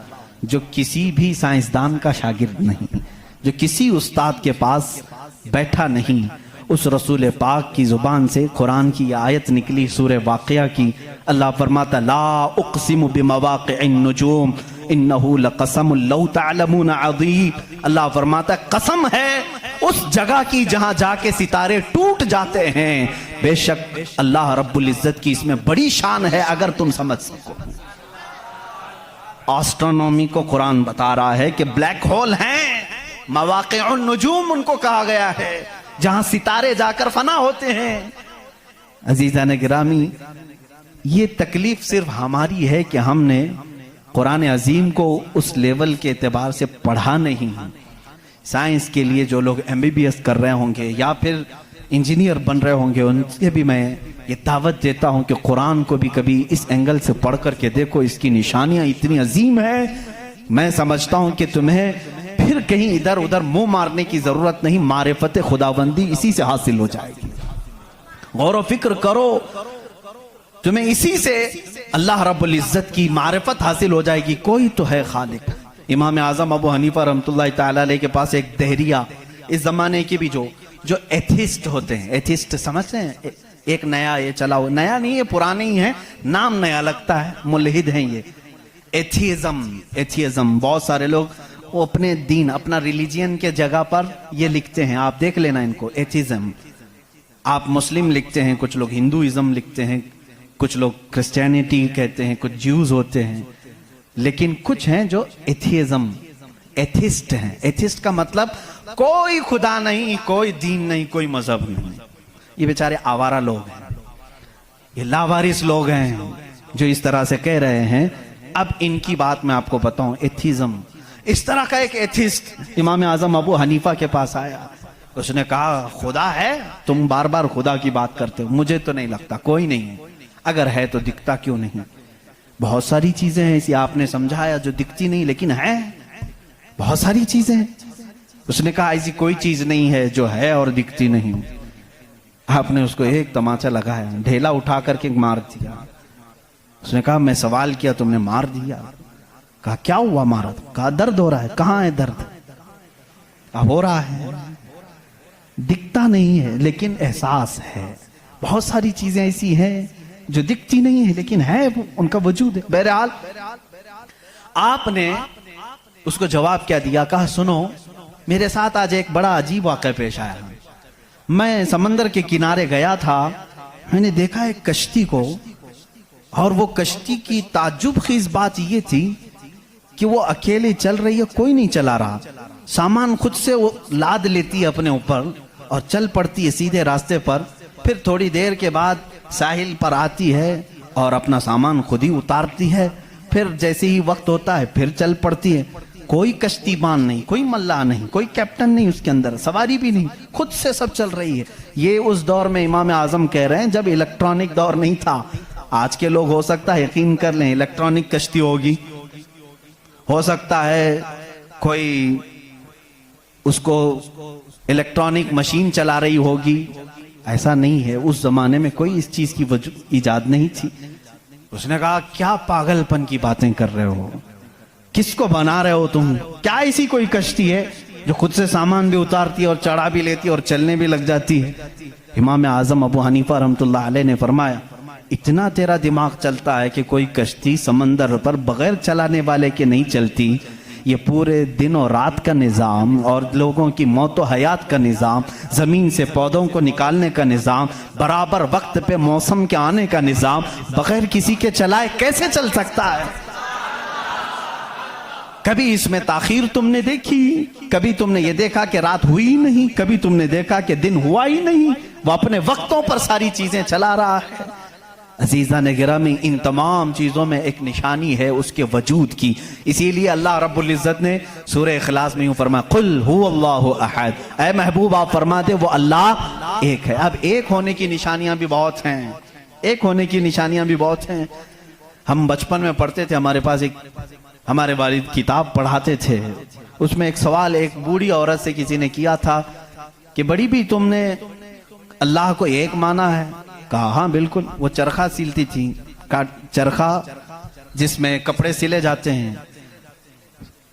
जो किसी भी साइंसदान का शागिर्द नहीं, जो किसी उस्ताद के पास बैठा नहीं। उस रसूल पाक की जुबान से कुरान की आयत निकली सूरह वाक़िया की। अल्लाह फरमाता ला उक़सिमु बिमवाक़िअन नुजूम इन्नहु लक़समुन लौ तअलमून अज़ीम। अल्लाह फरमाता कसम है उस जगह की जहां जाके सितारे टूट जाते हैं, बेशक अल्लाह रब्बुल इज्जत की इसमें बड़ी शान है अगर तुम समझ सको। एस्ट्रोनॉमी को कुरान बता रहा है कि ब्लैक होल हैं, मवाक़िउन नुजूम उनको कहा गया है, जहां सितारे जाकर फना होते हैं। अजीज़ान गिरामी, ये तकलीफ सिर्फ हमारी है कि हमने कुरान अजीम को उस लेवल के एतबार से पढ़ा नहीं। साइंस के लिए जो लोग MBBS कर रहे होंगे या फिर इंजीनियर बन रहे होंगे, उनसे भी मैं ये दावत देता हूं कि कुरान को भी कभी इस एंगल से पढ़ करके देखो, इसकी निशानियां इतनी अजीम है। मैं समझता हूं कि तुम्हें फिर कहीं इधर उधर मुंह मारने की जरूरत नहीं, मारिफत खुदाबंदी इसी से हासिल हो जाएगी। गौर व फिक्र करो, तुम्हें इसी से अल्लाह रब्बुल इज्जत की मारिफत हासिल हो जाएगी। कोई तो है खालिक। इमाम आजम अबू हनीफा रहमतुल्लाहि तआला अलैह के पास एक दहरिया, इस जमाने के भी जो एथिस्ट होते हैं, एथिस्ट समझते हैं, एक नया ये चला हुआ, नया नहीं है पुराने ही है, नाम नया लगता है, मुल्हिद हैं ये। एथियज्म बहुत सारे लोग वो अपने दीन, अपना रिलीजियन के जगह पर ये लिखते हैं, आप देख लेना इनको, एथिज्म। आप मुस्लिम लिखते हैं, कुछ लोग हिंदुइज्म लिखते हैं, कुछ लोग क्रिश्चियनिटी कहते हैं, कुछ ज्यूज होते हैं, लेकिन कुछ हैं जो एथियज्म, एथिस्ट हैं। एथिस्ट का मतलब कोई खुदा नहीं, कोई दीन नहीं, कोई मजहब नहीं। ये बेचारे आवारा लोग हैं, ये लावारिस लोग हैं जो इस तरह से कह रहे हैं। अब इनकी बात मैं आपको बताऊं, एथिज्म, इस तरह का एक एथिस्ट इमाम आजम अबू हनीफा के पास आया, उसने कहा खुदा है? तुम बार बार खुदा की बात करते हो, मुझे तो नहीं लगता, कोई नहीं है। अगर है तो दिखता क्यों नहीं? बहुत सारी चीजें हैं इसी आपने समझाया जो दिखती नहीं लेकिन है, बहुत सारी चीजें हैं। उसने कहा ऐसी कोई चीज नहीं है जो है और दिखती नहीं। आपने उसको एक तमाचा लगाया, ढेला उठा करके मार दिया। उसने कहा मैं सवाल किया तुमने मार दिया। कहा क्या हुआ मारा? कहा दर्द हो रहा है। कहाँ है दर्द? अब हो रहा है, दिखता नहीं है लेकिन एहसास है। बहुत सारी चीजें ऐसी हैं जो दिखती नहीं है लेकिन है, उनका वजूद है। बहरहाल आपने उसको जवाब क्या दिया? कहा सुनो मेरे साथ आज एक बड़ा अजीब वाक़या पेश आया। मैं समंदर के किनारे गया था, मैंने देखा एक कश्ती को, और वो कश्ती की ताज्जुबखेज बात ये थी कि वो अकेले चल रही है, कोई नहीं चला रहा। सामान खुद से वो लाद लेती है अपने ऊपर और चल पड़ती है सीधे रास्ते पर। फिर थोड़ी देर के बाद साहिल पर आती है और अपना सामान खुद ही उतारती है। फिर जैसे ही वक्त होता है फिर चल पड़ती है। कोई कश्तीबान नहीं, कोई मल्लाह नहीं, कोई कैप्टन नहीं उसके अंदर, सवारी भी नहीं, खुद से सब चल रही है। ये उस दौर में इमाम आजम कह रहे हैं जब इलेक्ट्रॉनिक दौर नहीं था। आज के लोग हो सकता है यकीन कर लें इलेक्ट्रॉनिक कश्ती होगी, हो सकता है कोई उसको इलेक्ट्रॉनिक मशीन चला रही होगी। ऐसा नहीं है, उस जमाने में कोई इस चीज की इजाद नहीं थी। उसने कहा क्या पागलपन की बातें कर रहे हो, किसको बना रहे हो तुम? क्या ऐसी कोई कश्ती है जो खुद से सामान भी उतारती है और चढ़ा भी लेती है और चलने भी लग जाती है? इमाम आजम अबू हनीफा रहमतुल्लाह अलैह ने फरमाया इतना तेरा दिमाग चलता है कि कोई कश्ती समंदर पर बगैर चलाने वाले के नहीं चलती। ये पूरे दिन और रात का निज़ाम और लोगों की मौत व हयात का निज़ाम, ज़मीन से पौधों को निकालने का निज़ाम, बराबर वक्त पे मौसम के आने का निज़ाम बगैर किसी के चलाए कैसे चल सकता है? कभी इसमें ताखीर तुमने देखी? कभी तुमने ये देखा कि रात हुई ही नहीं? कभी तुमने देखा कि दिन हुआ ही नहीं? वो अपने वक्तों पर सारी चीजें चला रहा है। अजीज़ा ने गिरामी, इन तमाम चीज़ों में एक निशानी है उसके वजूद की। इसीलिए अल्लाह रब्बुल इज़्ज़त ने सूरह इखलास में यूँ फरमाया कुल हुवल्लाहु अहद, ऐ महबूब आप फरमा दे वो अल्लाह एक है। अब एक होने की निशानियां भी बहुत हैं, एक होने की निशानियां भी बहुत हैं। हम बचपन में पढ़ते थे, हमारे पास एक हमारे वालिद किताब पढ़ाते थे, उसमें एक सवाल एक बूढ़ी औरत से किसी ने किया था कि बड़ी भी तुमने अल्लाह को एक माना है? कहा हाँ बिल्कुल। वो चरखा सिलती थी, चरखा जिसमें कपड़े सिले जाते हैं।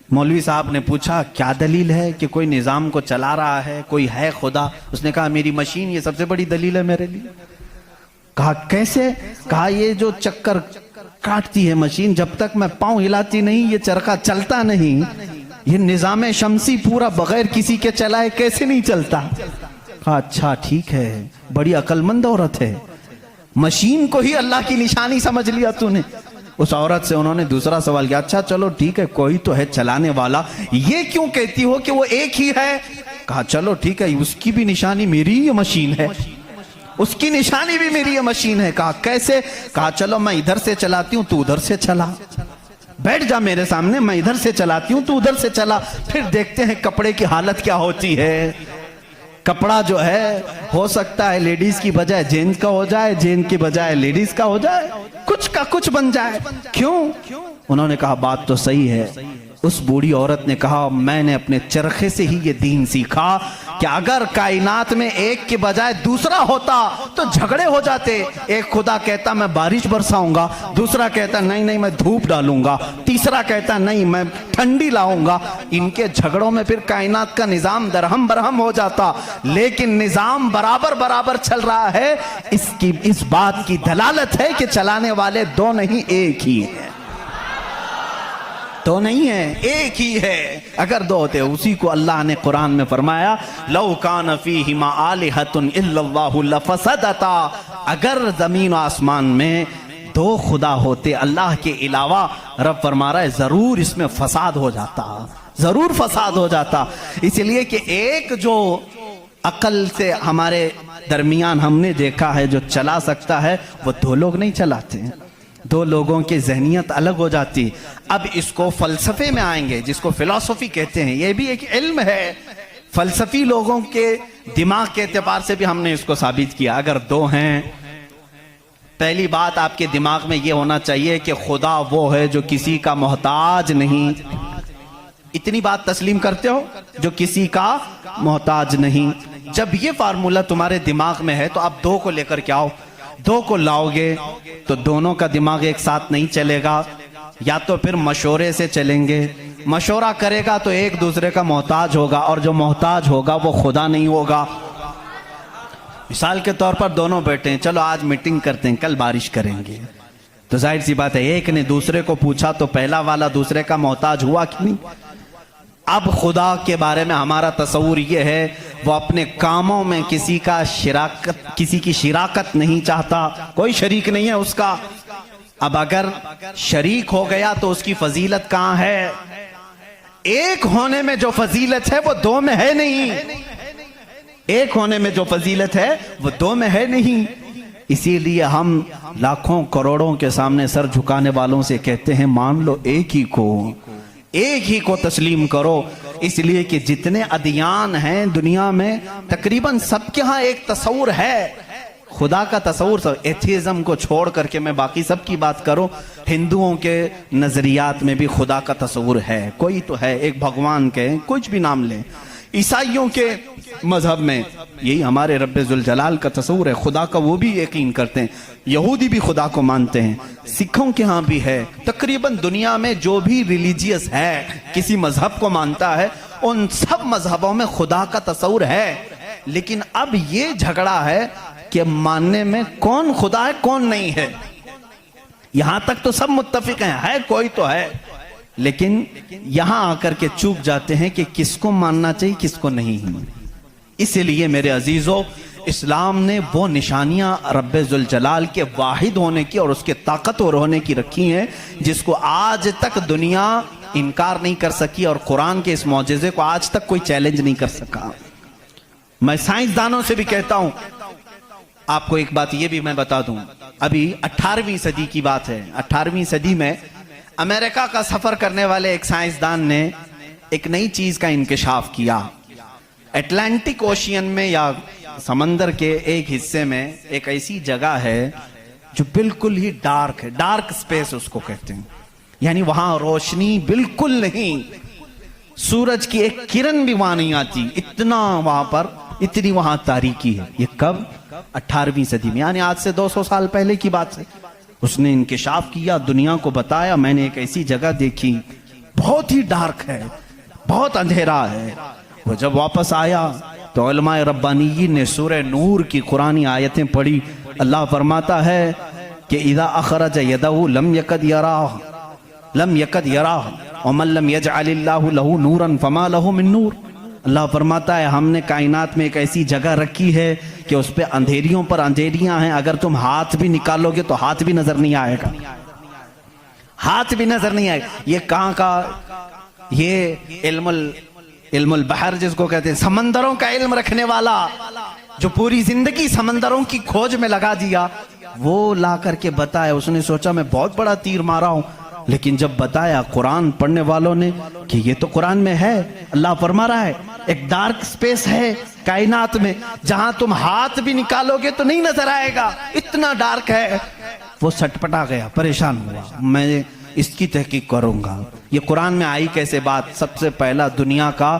मौलवी साहब ने पूछा क्या दलील है कि कोई निज़ाम को चला रहा है, कोई है खुदा? उसने कहा मेरी मशीन ये सबसे बड़ी दलील है मेरे लिए। कहा कैसे? कहा ये जो चक्कर काटती है मशीन, जब तक मैं पांव हिलाती नहीं ये चरखा चलता नहीं। ये निज़ाम शमसी पूरा बगैर किसी के चलाए कैसे नहीं चलता? कहा अच्छा ठीक है, बड़ी अक्लमंद औरत है, मशीन को ही अल्लाह की निशानी समझ लिया तूने। उस औरत से उन्होंने दूसरा सवाल किया, अच्छा चलो ठीक है कोई तो है चलाने वाला, ये क्यों कहती हो कि वो एक ही है? कहा चलो ठीक है उसकी भी निशानी मेरी ही मशीन है, उसकी निशानी भी मेरी ये मशीन है। कहा कैसे? कहा चलो मैं इधर से चलाती हूँ तू उधर से चला, बैठ जा मेरे सामने, मैं इधर से चलाती हूँ तू उधर से चला, फिर देखते हैं कपड़े की हालत क्या होती है। कपड़ा जो है हो सकता है लेडीज की बजाय जेंट्स का हो जाए, जेंट्स की बजाय लेडीज का हो जाए, कुछ का कुछ बन जाए। क्यों? उन्होंने कहा बात तो सही है। उस बूढ़ी औरत ने कहा मैंने अपने चरखे से ही ये दीन सीखा कि अगर कायनात में एक के बजाय दूसरा होता तो झगड़े हो जाते। एक खुदा कहता मैं बारिश बरसाऊंगा, दूसरा कहता नहीं नहीं मैं धूप डालूंगा, तीसरा कहता नहीं मैं ठंडी लाऊंगा। इनके झगड़ों में फिर कायनात का निजाम दरहम बरहम हो जाता। लेकिन निजाम बराबर बराबर चल रहा है, इसकी इस बात की दलालत है कि चलाने वाले दो नहीं एक ही है, तो नहीं है एक ही है। अगर दो होते, उसी को अल्लाह ने कुरान में फरमाया लौ कान फीहिमा आलिहतुन इल्लल्लाहु लफसदता, अगर जमीन और आसमान में दो खुदा होते अल्लाह के अलावा, रब फरमा रहा है जरूर इसमें फसाद हो जाता, जरूर फसाद हो जाता। इसलिए कि एक जो अकल से हमारे दरमियान हमने देखा है जो चला सकता है वो दो लोग नहीं चलाते हैं, दो लोगों की जहनियत अलग हो जाती। अब इसको फलसफे में आएंगे जिसको फिलॉसफी कहते हैं, ये भी एक इल्म है। फलसफी लोगों के दिमाग के एतबार से भी हमने इसको साबित किया। अगर दो हैं पहली बात आपके दिमाग में ये होना चाहिए कि खुदा वो है जो किसी का मोहताज नहीं। इतनी बात तस्लीम करते हो, जो किसी का मोहताज नहीं। जब ये फार्मूला तुम्हारे दिमाग में है तो आप दो को लेकर के आओ। दो को लाओगे तो दोनों का दिमाग एक साथ नहीं चलेगा, या तो फिर मशवरे से चलेंगे। मशवरा करेगा तो एक दूसरे का मोहताज होगा, और जो मोहताज होगा वो खुदा नहीं होगा। मिसाल के तौर पर दोनों बैठे हैं, चलो आज मीटिंग करते हैं, कल बारिश करेंगे, तो जाहिर सी बात है एक ने दूसरे को पूछा तो पहला वाला दूसरे का मोहताज हुआ कि नहीं। अब खुदा के बारे में हमारा तस्वूर ये है, वो अपने कामों में किसी की शिराकत नहीं चाहता, कोई शरीक नहीं है उसका। अब अगर शरीक हो गया तो उसकी फजीलत कहां है? एक होने में जो फजीलत है वो दो में है नहीं। एक होने में जो फजीलत है वो दो में है नहीं। इसीलिए हम लाखों करोड़ों के सामने सर झुकाने वालों से कहते हैं मान लो एक ही को तस्लीम करो। इसलिए कि जितने अदियान हैं दुनिया में तकरीबन सबके यहाँ एक तस्वूर है खुदा का तस्वूर। सब एथिज्म को छोड़ करके मैं बाकी सब की बात करूं, हिंदुओं के नजरियात में भी खुदा का तस्वूर है, कोई तो है, एक भगवान के कुछ भी नाम लें। ईसाइयों के मजहब में यही हमारे रब्बे जुल जलाल का तस्वूर है, खुदा का वो भी यकीन करते हैं। यहूदी भी खुदा को मानते हैं, सिखों के यहाँ भी है। तकरीबन दुनिया में जो भी रिलीजियस है, किसी मजहब को मानता है, उन सब मजहबों में खुदा का तस्वूर है। लेकिन अब ये झगड़ा है कि मानने में कौन खुदा है कौन नहीं है। यहां तक तो सब मुत्तफिक हैं, है कोई तो है, लेकिन यहां आकर के चूक जाते हैं कि किसको मानना चाहिए किसको नहीं। इसलिए मेरे अजीजों, इस्लाम ने वो निशानियां रब्बे जुल जलाल के वाहिद होने की और उसके ताकतवर होने की रखी हैं जिसको आज तक दुनिया इनकार नहीं कर सकी, और कुरान के इस मौजज़े को आज तक कोई चैलेंज नहीं कर सका। मैं साइंसदानों से भी कहता हूं, आपको एक बात ये भी मैं बता दूं, अभी 18वीं सदी की बात है। 18वीं सदी में अमेरिका का सफर करने वाले एक साइंसदान ने एक नई चीज का इंकशाफ किया। अटलांटिक ओशियन में या समंदर के एक हिस्से में एक ऐसी जगह है जो बिल्कुल ही डार्क है, डार्क स्पेस उसको कहते हैं, यानी वहां रोशनी बिल्कुल नहीं, सूरज की एक किरण भी वहां नहीं आती, इतना वहां पर, इतनी वहां तारीकी है। ये कब? 18वीं सदी में, यानी आज से 200 साल पहले की बात है। उसने इंकशाफ किया, दुनिया को बताया मैंने एक ऐसी जगह देखी, बहुत ही डार्क है, बहुत अंधेरा है। वो जब वापस आया तो उलमाए रब्बानीयीन ने सूरह नूर की कुरानी आयतें पढ़ी। अल्लाह फरमाता है कि इज़ा अखरज यदहु लम यकद यराह व मन लम यजअलिल्लाहु लहू नूरन फमा लहू मिन नूर। अल्लाह फरमाता है हमने कायनात में एक ऐसी जगह रखी है कि उस पे अंधेरियों पर अंधेरियां हैं, अगर तुम हाथ भी निकालोगे तो हाथ भी नजर नहीं आएगा, हाथ भी नजर नहीं आएगा। ये कहां का? ये इल्मुल बहर जिसको कहते हैं, समंदरों का इल्म रखने वाला, जो पूरी जिंदगी समंदरों की खोज में लगा दिया, वो ला करके बताया। उसने सोचा मैं बहुत बड़ा तीर मारा हूं, लेकिन जब बताया कुरान पढ़ने वालों ने कि ये तो कुरान में है, अल्लाह फरमा रहा है एक डार्क स्पेस है कायनात में जहां तुम हाथ भी निकालोगे तो नहीं नजर आएगा, इतना डार्क है। वो सटपटा गया, परेशान हुआ, मैं इसकी तहकीक करूंगा। ये कुरान में आई कैसे बात? सबसे पहला दुनिया का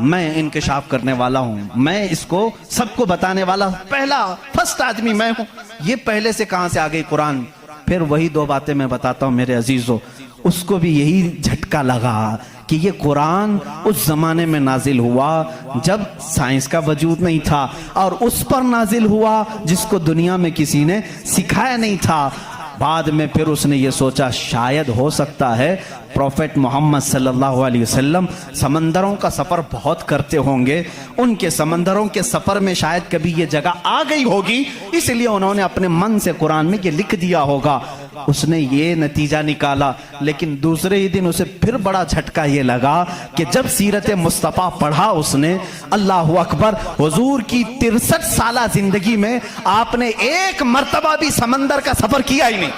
मैं इंकशाफ करने वाला हूं, मैं इसको सबको बताने वाला पहला फर्स्ट आदमी मैं हूं। ये पहले से कहां से आ गई कुरान? फिर वही दो बातें मैं बताता हूं मेरे अजीजों। उसको भी यही झटका लगा कि ये कुरान उस जमाने में नाजिल हुआ जब साइंस का वजूद नहीं था, और उस पर नाजिल हुआ जिसको दुनिया में किसी ने सिखाया नहीं था। बाद में फिर उसने ये सोचा शायद हो सकता है प्रॉफेट मोहम्मद सल्लल्लाहु अलैहि वसल्लम समंदरों का सफर बहुत करते होंगे, उनके समंदरों के सफर में शायद कभी ये जगह आ गई होगी, इसलिए उन्होंने अपने मन से कुरान में ये लिख दिया होगा। उसने ये नतीजा निकाला। लेकिन दूसरे ही दिन उसे फिर बड़ा झटका ये लगा कि जब सीरत मुस्तफ़ा पढ़ा उसने, अल्लाह अकबर, हुजूर की 63 साला जिंदगी में आपने एक मर्तबा भी समंदर का सफर किया ही नहीं।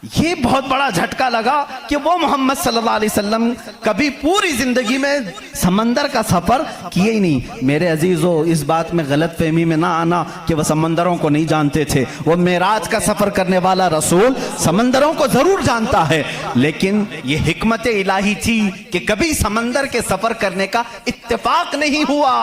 ये बहुत बड़ा झटका लगा कि वो मोहम्मद सल्लल्लाहु अलैहि वसल्लम कभी पूरी जिंदगी में समंदर का सफर किए ही नहीं। मेरे अजीजों, इस बात में गलत फहमी में ना आना कि वह समंदरों को नहीं जानते थे। वो मेराज का सफर करने वाला रसूल समंदरों को जरूर जानता है, लेकिन ये हिकमत इलाही थी कि कभी समंदर के सफर करने का इत्तेफाक नहीं हुआ।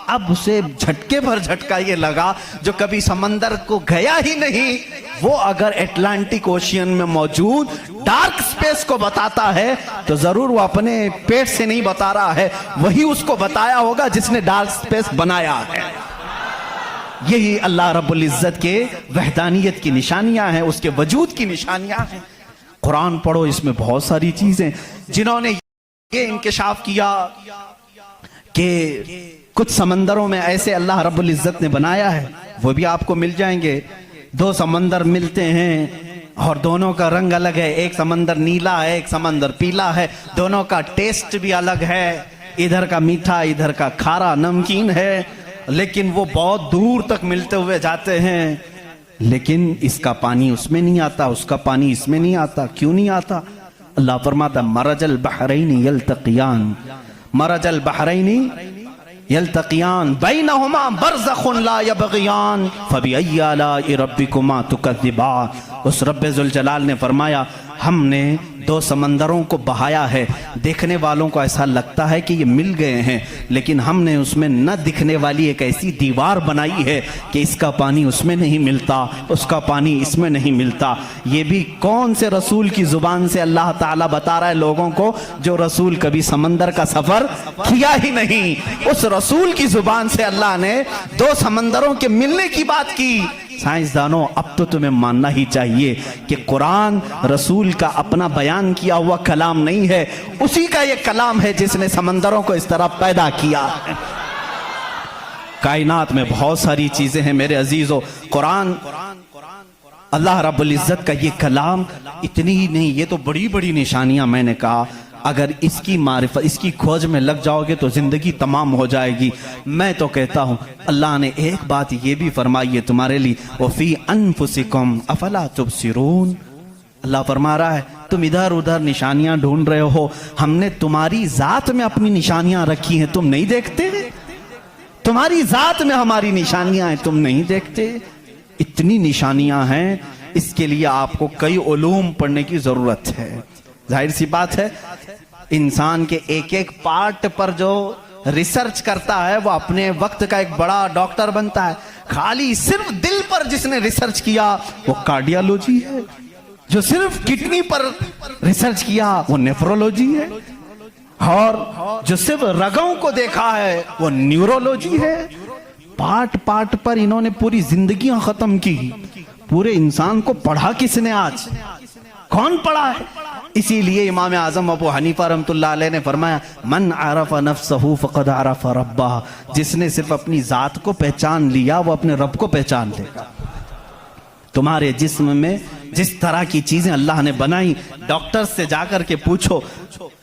अब उसे झटके भर झटका ये लगा जो कभी समंदर को गया ही नहीं, वो अगर अटलांटिक ओशियन में मौजूद डार्क स्पेस को बताता है तो जरूर वो अपने पेट से नहीं बता रहा है, वही उसको बताया होगा जिसने डार्क स्पेस बनाया है। यही अल्लाह रब्बुल इज्जत के वहदानियत की निशानियां हैं, उसके वजूद की निशानियां हैं। कुरान पढ़ो, इसमें बहुत सारी चीजें जिन्होंने ये इंकिशाफ किया कि कुछ समंदरों में ऐसे अल्लाह रब्बुल इज्जत ने बनाया है, वो भी आपको मिल जाएंगे। दो समंदर मिलते हैं और दोनों का रंग अलग है, एक समंदर नीला है, एक समंदर पीला है, दोनों का टेस्ट भी अलग है, इधर का मीठा इधर का खारा नमकीन है, लेकिन वो बहुत दूर तक मिलते हुए जाते हैं। लेकिन इसका पानी उसमें नहीं आता, उसका पानी इसमें नहीं आता। क्यों नहीं आता? अल्लाह फरमाता मरजल बहरैनी यल्तक़ियान, मरजल बहरैनी यल्तक़ियान बैनहुमा बरज़ख़ुन ला यबग़ियान फ़बिअय्यि आलाइ रब्बिकुमा तुकज़्ज़िबान। उस रब्बे ज़ुल जलाल ने फरमाया, हमने दो समंदरों को बहाया है। देखने वालों को ऐसा लगता है कि ये मिल गए हैं, लेकिन हमने उसमें न दिखने वाली एक ऐसी दीवार बनाई है कि इसका पानी उसमें नहीं मिलता, उसका पानी इसमें नहीं मिलता। ये भी कौन से रसूल की जुबान से अल्लाह ताला बता रहा है लोगों को, जो रसूल कभी समंदर का सफर किया ही नहीं। उस रसूल की जुबान से अल्लाह ने दो समंदरों के मिलने की बात की। साइंसदानों, अब तो तुम्हें मानना ही चाहिए कि कुरान रसूल का अपना बयान किया हुआ कलाम नहीं है, उसी का ये कलाम है जिसने समंदरों को इस तरह पैदा किया है। कायनात में बहुत सारी चीजें हैं मेरे अजीजों। कुरान अल्लाह रब्बुल इज्जत का ये कलाम इतनी ही नहीं, ये तो बड़ी बड़ी निशानियां मैंने कहा। अगर इसकी मारिफत, इसकी खोज में लग जाओगे तो जिंदगी तमाम हो जाएगी। मैं तो कहता हूं अल्लाह ने एक बात ये भी फरमाई है तुम्हारे लिए, वफी अनफुसिकुम अफला तुबसिरून। अल्लाह फरमा रहा है तुम इधर उधर निशानियां ढूंढ रहे हो, हमने तुम्हारी जात में अपनी निशानियां रखी हैं, तुम नहीं देखते? तुम्हारी जात में हमारी निशानियां हैं, तुम नहीं देखते? इतनी निशानियां हैं, इसके लिए आपको कई उलूम पढ़ने की जरूरत है। जाहिर सी बात है, इंसान के एक एक पार्ट पर जो रिसर्च करता है वो अपने वक्त का एक बड़ा डॉक्टर बनता है। खाली सिर्फ दिल पर जिसने रिसर्च किया वो कार्डियोलॉजी है, जो सिर्फ किडनी पर रिसर्च किया वो नेफ्रोलॉजी है, और जो सिर्फ रगों को देखा है वो न्यूरोलॉजी है। पार्ट पार्ट पर इन्होंने पूरी जिंदगियां खत्म की। पूरे इंसान को पढ़ा किसने? आज कौन पढ़ा है? इसीलिए इमाम आजम अबू हनीफा रहमतुल्लाह अलैह ने फरमाया, मन आरफ़ नफ्सहू फ़क़द आरफ़ रब्बह। जिसने सिर्फ अपनी जात को पहचान लिया वो अपने रब को पहचान लेगा। तुम्हारे जिस्म में जिस तरह की चीजें अल्लाह ने बनाई, डॉक्टर से जाकर के पूछो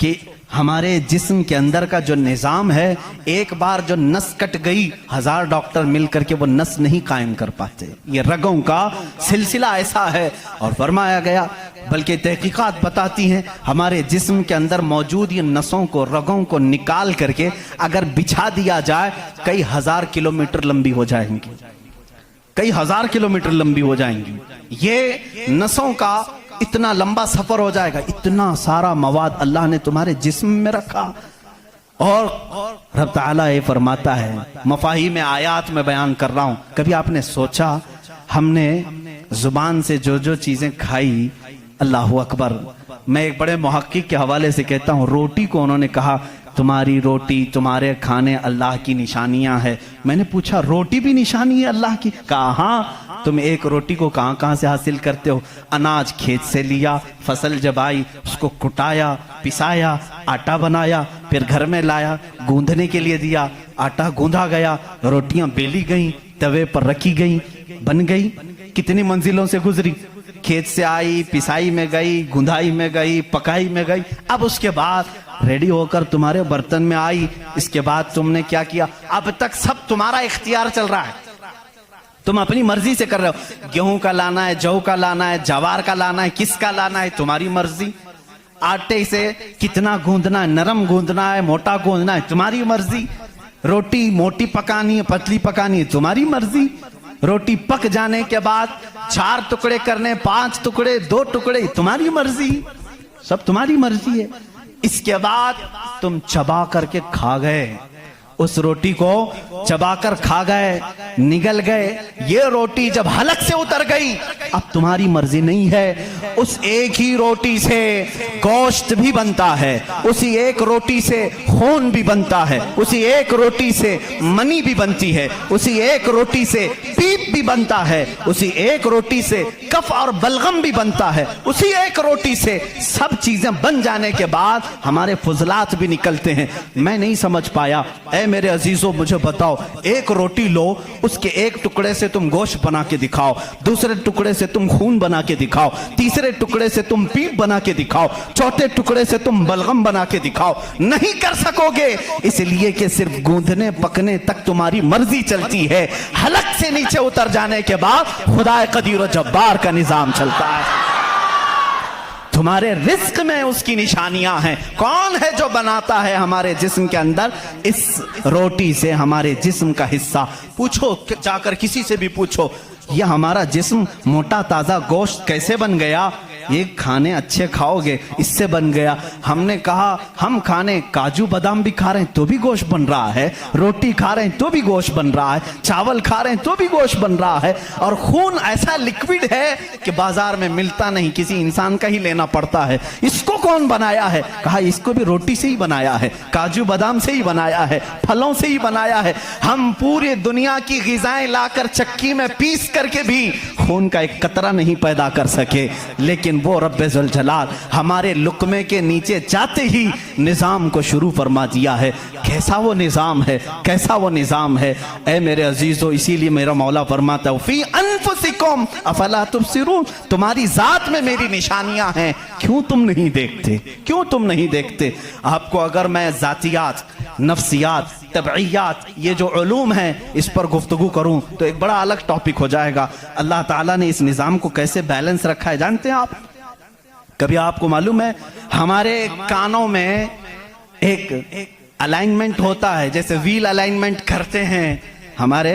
कि हमारे जिस्म के अंदर का जो निज़ाम है, एक बार जो नस कट गई 1000 डॉक्टर मिलकर के वो नस नहीं कायम कर पाते। ये रगों का सिलसिला ऐसा है। और फरमाया गया, बल्कि तहकीकात बताती हैं, हमारे जिस्म के अंदर मौजूद ये नसों को, रगों को निकाल करके अगर बिछा दिया जाए, कई 1000 किलोमीटर लंबी हो जाएंगी, कई 1000 किलोमीटर लंबी हो जाएंगी। ये नसों का इतना लंबा सफर हो जाएगा। इतना सारा मवाद अल्लाह ने तुम्हारे जिस्म में रखा। और रब ताला ये फरमाता है, मफाहीम में आयात में बयान कर रहा हूं, कभी आपने सोचा हमने जुबान से जो जो चीजें खाई, अल्लाह अकबर। मैं एक बड़े मुहक्किक के हवाले से कहता हूं, रोटी को उन्होंने कहा तुम्हारी रोटी, तुम्हारे खाने अल्लाह की निशानियां है। मैंने पूछा रोटी भी निशानी है अल्लाह की? कहा हाँ। तुम एक रोटी को कहां कहां से हासिल करते हो? अनाज खेत से लिया, फसल जब आई उसको कुटाया, पिसाया, आटा बनाया, फिर घर में लाया, गूंदने के लिए दिया, आटा गूंधा गया, रोटियां बेली गई, तवे पर रखी गई, बन गई। कितनी मंजिलों से गुजरी, खेत से आई, पिसाई में गई, गुंधाई में गई, पकाई में गई, अब उसके बाद रेडी होकर तुम्हारे बर्तन में आई। इसके बाद तुमने क्या किया? अब तक सब तुम्हारा इख्तियार चल रहा है। तुम अपनी मर्जी से कर रहे हो। गेहूं का लाना है, जौ का लाना है, जवार का लाना है, किसका लाना है, तुम्हारी मर्जी। आटे से कितना गूंदना है, नरम गूंदना है, मोटा गूंदना है, तुम्हारी मर्जी। रोटी मोटी पकानी है, पतली पकानी है, तुम्हारी मर्जी। रोटी पक जाने के बाद 4 टुकड़े करने, 5 टुकड़े, 2 टुकड़े, तुम्हारी मर्जी। सब तुम्हारी मर्जी है। इसके बाद तुम चबा करके खा गए, उस रोटी को चबाकर खा गए, निगल गए। ये रोटी जब हलक से उतर गई, अब तुम्हारी मर्जी नहीं है। उस एक ही रोटी से गोश्त भी बनता है, उसी एक रोटी से खून भी बनता है, उसी एक रोटी से मनी भी बनती है, उसी एक रोटी से पीप भी बनता है, उसी एक रोटी से कफ और बलगम भी बनता है, उसी एक रोटी से सब चीजें बन जाने के बाद हमारे फुजलात भी निकलते हैं। मैं नहीं समझ पाया। ऐ मेरे अजीजों, मुझे बताओ, एक रोटी लो, उसके एक टुकड़े से तुम गोश्त बना के दिखाओ, दूसरे टुकड़े से तुम खून बना के दिखाओ, तीसरे टुकड़े से तुम पीप बना के दिखाओ, चौथे टुकड़े से तुम बलगम बना के दिखाओ। नहीं कर सकोगे, इसलिए कि सिर्फ गूंदने पकने तक तुम्हारी मर्जी चलती है। हलक से नीचे उतर जाने के बाद खुदा कदीर और जब्बार का निजाम चलता है। तुम्हारे रिस्क में उसकी निशानियां हैं। कौन है जो बनाता है हमारे जिस्म के अंदर इस रोटी से हमारे जिस्म का हिस्सा? पूछो, जाकर किसी से भी पूछो, यह हमारा जिस्म मोटा ताजा गोश्त कैसे बन गया? ये खाने अच्छे खाओगे, इससे बन गया। हमने कहा हम खाने काजू बादाम भी खा रहे हैं तो भी गोश्त बन रहा है, रोटी खा रहे हैं तो भी गोश्त बन रहा है, चावल खा रहे हैं तो भी गोश्त बन रहा है। और खून ऐसा लिक्विड है कि बाजार में मिलता नहीं, किसी इंसान का ही लेना पड़ता है। इसको कौन बनाया है? कहा इसको भी रोटी से ही बनाया है, काजू बादाम से ही बनाया है, फलों से ही बनाया है। हम पूरी दुनिया की ग़िज़ाएं लाकर चक्की में पीस करके भी खून का एक कतरा नहीं पैदा कर सके, लेकिन वो रब्बे ज़ुल जलाल हमारे लुक्मे के नीचे जाते ही निज़ाम को शुरू फरमा दिया है। कैसा वो निज़ाम है, कैसा वो निज़ाम है। ऐ मेरे अजीज़ों, इसीलिए मेरा मौला फरमाता है फी अनफुसिकुम अफला तुबसिरून, तुम्हारी जात में मेरी निशानियां हैं, क्यों तुम नहीं देखते, क्यों तुम नहीं देखते? आपको अगर मैं जातियात, नफ्सियात, तबईयात, ये जो उलूम हैं, इस पर गुफ्तगू करूं तो एक बड़ा अलग टॉपिक हो जाएगा। अल्लाह ताला ने इस निज़ाम को कैसे बैलेंस रखा है जानते हैं आप? कभी आपको मालूम है हमारे कानों में एक अलाइनमेंट होता है, जैसे व्हील अलाइनमेंट करते हैं, हमारे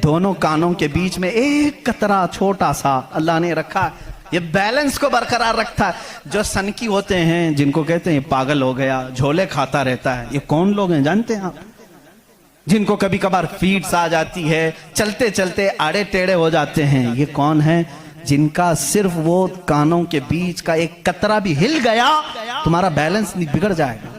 दोनों कानों के बीच में एक कतरा छोटा सा अल्लाह ने रखा, ये बैलेंस को बरकरार रखता है। जो सनकी होते हैं, जिनको कहते हैं पागल हो गया, झोले खाता रहता है, ये कौन लोग हैं जानते हैं आप? जिनको कभी कभार फीड्स आ जाती है, चलते चलते आड़े टेढ़े हो जाते हैं, ये कौन है? जिनका सिर्फ वो कानों के बीच का एक कतरा भी हिल गया, तुम्हारा बैलेंस बिगड़ जाएगा।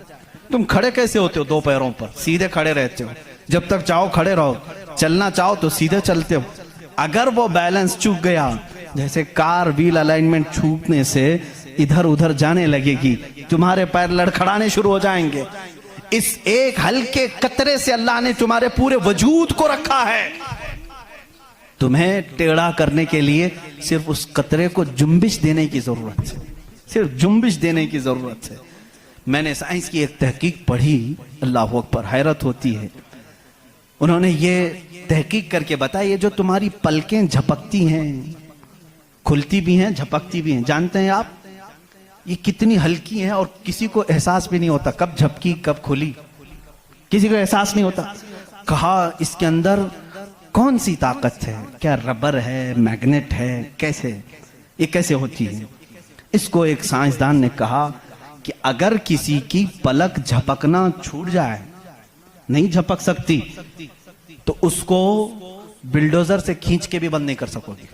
तुम खड़े कैसे होते हो? 2 पैरों पर सीधे खड़े रहते हो, जब तक चाहो खड़े रहो, चलना चाहो तो सीधे चलते हो। अगर वो बैलेंस चूक गया, जैसे कार व्हील अलाइनमेंट छूटने से इधर उधर जाने लगेगी, तुम्हारे पैर लड़खड़ाने शुरू हो जाएंगे। इस एक हल्के कतरे से अल्लाह ने तुम्हारे पूरे वजूद को रखा है। तुम्हें टेढ़ा करने के लिए सिर्फ उस कतरे को जुम्बिश देने की जरूरत है, सिर्फ जुम्बिश देने की जरूरत है। मैंने साइंस की एक तहकीक पढ़ी, अल्लाह अकबर, हैरत होती है। उन्होंने ये तहकीक करके बताया, ये जो तुम्हारी पलकें झपकती हैं, खुलती भी हैं, झपकती भी हैं, जानते हैं आप ये कितनी हल्की हैं और किसी को एहसास भी नहीं होता कब झपकी कब खुली, किसी को एहसास नहीं होता। कहा इसके अंदर कौन सी ताकत है? क्या रबर है, मैग्नेट है, कैसे ये कैसे होती है? इसको एक साइंसदान ने कहा कि अगर किसी की पलक झपकना छूट जाए, नहीं झपक सकती, तो उसको बिल्डोजर से खींच के भी बंद नहीं कर सकोगे,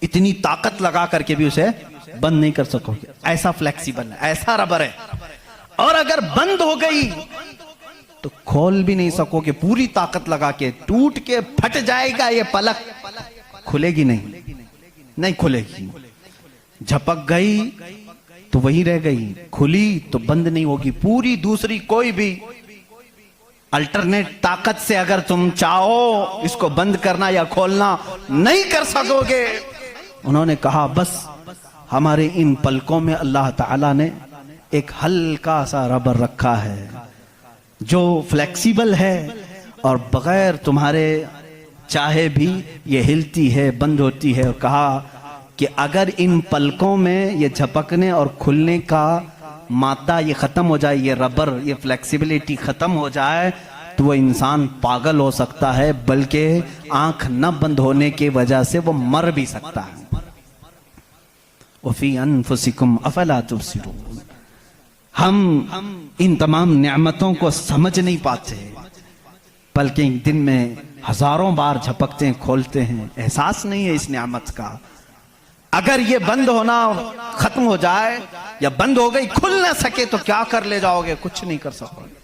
इतनी ताकत लगा करके भी उसे बंद नहीं कर सकोगे। ऐसा फ्लेक्सिबल है, ऐसा रबर है। और अगर बंद हो गई तो खोल भी नहीं सकोगे, पूरी ताकत लगा के, टूट के फट जाएगा ये पलक, खुलेगी नहीं, नहीं खुलेगी। झपक गई तो वही रह गई, खुली तो बंद नहीं होगी। पूरी दूसरी कोई भी अल्टरनेट ताकत से अगर तुम चाहो इसको बंद करना या खोलना, नहीं कर सकोगे। उन्होंने कहा बस हमारे इन पलकों में अल्लाह ताला ने एक हल्का सा रबर रखा है जो फ्लेक्सिबल है और बगैर तुम्हारे चाहे भी ये हिलती है, बंद होती है, और कहा कि अगर इन पलकों में ये झपकने और खुलने का मादा ये ख़त्म हो जाए, ये रबर, ये फ्लेक्सिबिलिटी ख़त्म हो जाए, तो वो इंसान पागल हो सकता है, बल्कि आंख न बंद होने की वजह से वो मर भी सकता है। वफ़ी अनफुसिकुम अफला तुबसिरून। हम इन तमाम नेमतों को समझ नहीं पाते, बल्कि दिन में हजारों बार झपकते हैं, खोलते हैं, एहसास नहीं है इस नेमत का। अगर ये बंद होना खत्म हो जाए या बंद हो गई, खुल ना सके, तो क्या कर ले जाओगे? कुछ नहीं कर सकोगे।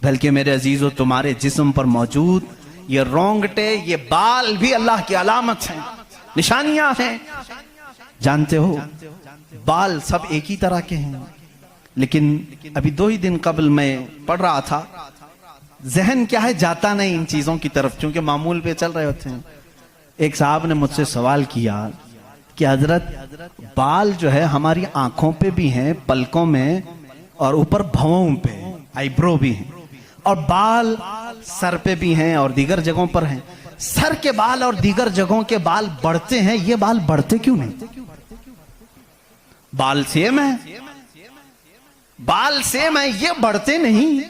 बल्कि मेरे अजीजों, तुम्हारे जिस्म पर मौजूद ये रोंगटे, ये बाल भी अल्लाह की अलामत हैं, निशानियां हैं। जानते हो, बाल सब एक ही तरह के हैं, लेकिन अभी 2 ही दिन कबल मैं पढ़ रहा था, जहन क्या है जाता नहीं इन चीजों की तरफ, क्योंकि मामूल पे चल रहे होते हैं। एक साहब ने मुझसे सवाल किया कि हजरत, बाल जो है हमारी आंखों पे भी हैं, पलकों में, और ऊपर भवों पे, आईब्रो भी हैं, और बाल सर पे भी हैं और दीगर जगहों पर हैं। सर के बाल और दीगर जगहों के बाल बढ़ते हैं, ये बाल बढ़ते क्यों नहीं? बाल सेम है, बाल सेम है, ये बढ़ते नहीं,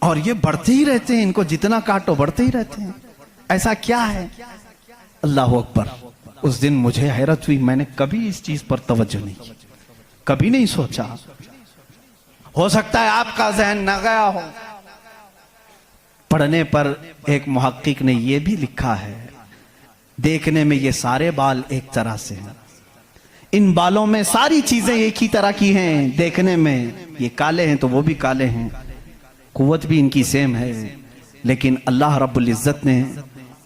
और ये बढ़ते ही रहते हैं, इनको जितना काटो बढ़ते ही रहते हैं। ऐसा क्या है? अल्लाह अकबर। उस दिन मुझे हैरत हुई, मैंने कभी इस चीज पर तवज्जो नहीं की, कभी नहीं सोचा। हो सकता है आपका जहन न गया हो। पढ़ने पर एक मुहक्किक ने यह भी लिखा है, देखने में ये सारे बाल एक तरह से हैं, इन बालों में सारी चीजें एक ही तरह की हैं। देखने में ये काले हैं तो वो भी काले हैं, कुव्वत भी इनकी सेम है, लेकिन अल्लाह रब्बुल इज्जत ने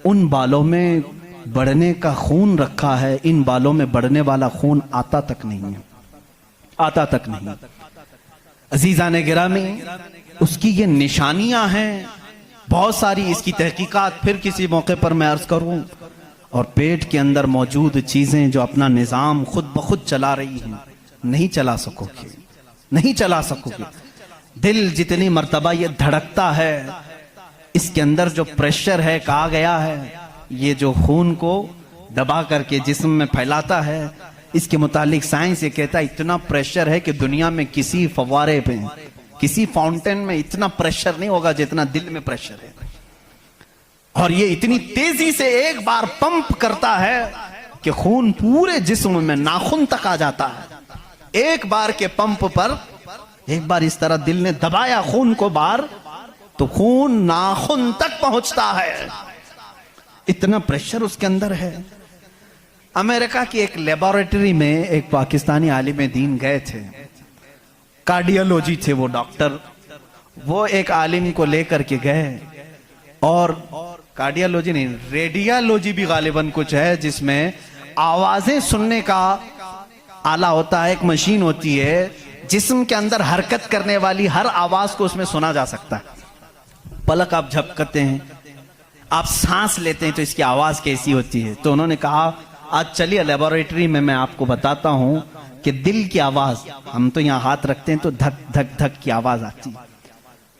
उन बालों में बढ़ने का खून रखा है, इन बालों में बढ़ने वाला खून आता तक नहीं है, आता तक नहीं। अजीजान गिरामी, उसकी ये निशानियां हैं बहुत सारी, इसकी तहकीकात फिर किसी मौके पर मैं अर्ज करूं। और पेट के अंदर मौजूद चीजें जो अपना निजाम खुद ब खुद चला रही हैं, नहीं चला सकोगे, नहीं चला सकोगे। दिल जितनी मर्तबा ये धड़कता है, इसके अंदर जो प्रेशर है, कहा गया है ये जो खून को दबा करके जिस्म में फैलाता है, इसके मुतालिक साइंस ये कहता है इतना प्रेशर है कि दुनिया में किसी फव्वारे पे, किसी फाउंटेन में इतना प्रेशर नहीं होगा जितना दिल में प्रेशर है। और ये इतनी तेजी से एक बार पंप करता है कि खून पूरे जिस्म में नाखून तक आ जाता है। एक बार के पंप पर, एक बार इस तरह दिल ने दबाया खून को बार, तो खून नाखून तक पहुंचता है, इतना प्रेशर उसके अंदर है। अमेरिका की एक लेबोरेटरी में एक पाकिस्तानी आलिम दीन गए थे, कार्डियोलॉजी थे वो डॉक्टर, वो एक आलिम को लेकर के गए, और कार्डियोलॉजी नहीं, रेडियोलॉजी भी गालिबन कुछ है, जिसमें आवाजें सुनने का आला होता है, एक मशीन होती है जिस्म के अंदर हरकत करने वाली हर आवाज को उसमें सुना जा सकता है। पलक आप झपकते हैं, आप सांस लेते हैं, तो इसकी आवाज कैसी होती है। तो उन्होंने कहा आज चलिए लेबोरेटरी में मैं आपको बताता हूं कि दिल की आवाज, हम तो यहां हाथ रखते हैं तो धक धक धक की आवाज आती है।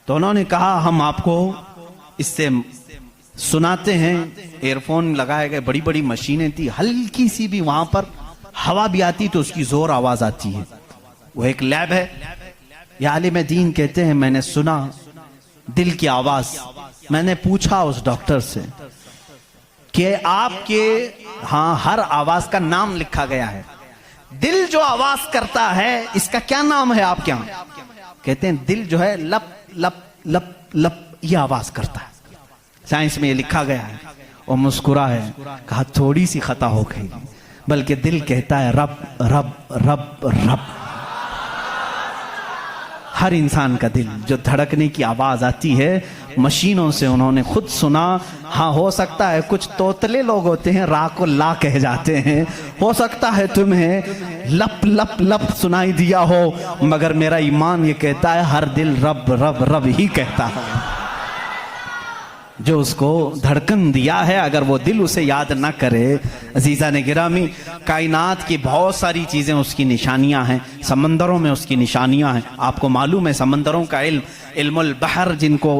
तो उन्होंने कहा हम आपको इससे सुनाते हैं। एयरफोन लगाए गए, बड़ी बड़ी मशीनें थी, हल्की सी भी वहां पर हवा भी आती तो उसकी जोर आवाज आती है। वो एक लैब है। ये आलिम दीन कहते हैं मैंने सुना दिल की आवाज। मैंने पूछा उस डॉक्टर से कि आपके हाँ हर आवाज का नाम लिखा गया है, दिल जो आवाज करता है इसका क्या नाम है आपके यहाँ? कहते हैं दिल जो है लप लप लप लप ये आवाज करता है, साइंस में ये लिखा गया है। और मुस्कुरा है, कहा थोड़ी सी खता हो गई, बल्कि दिल कहता है रब रब रब रब। हर इंसान का दिल जो धड़कने की आवाज आती है मशीनों से उन्होंने खुद सुना। हाँ हो सकता है कुछ तोतले लोग होते हैं रा को ला कह जाते हैं, हो सकता है तुम्हें लप लप लप सुनाई दिया हो, मगर मेरा ईमान ये कहता है हर दिल रब रब रब ही कहता है। जो उसको धड़कन दिया है, अगर वो दिल उसे याद ना करे। अजीज़ा ने गिरामी, कायनात की बहुत सारी चीज़ें उसकी निशानियां हैं, समंदरों में उसकी निशानियां हैं। आपको मालूम है समंदरों का इल्म, इल्मुल बहर जिनको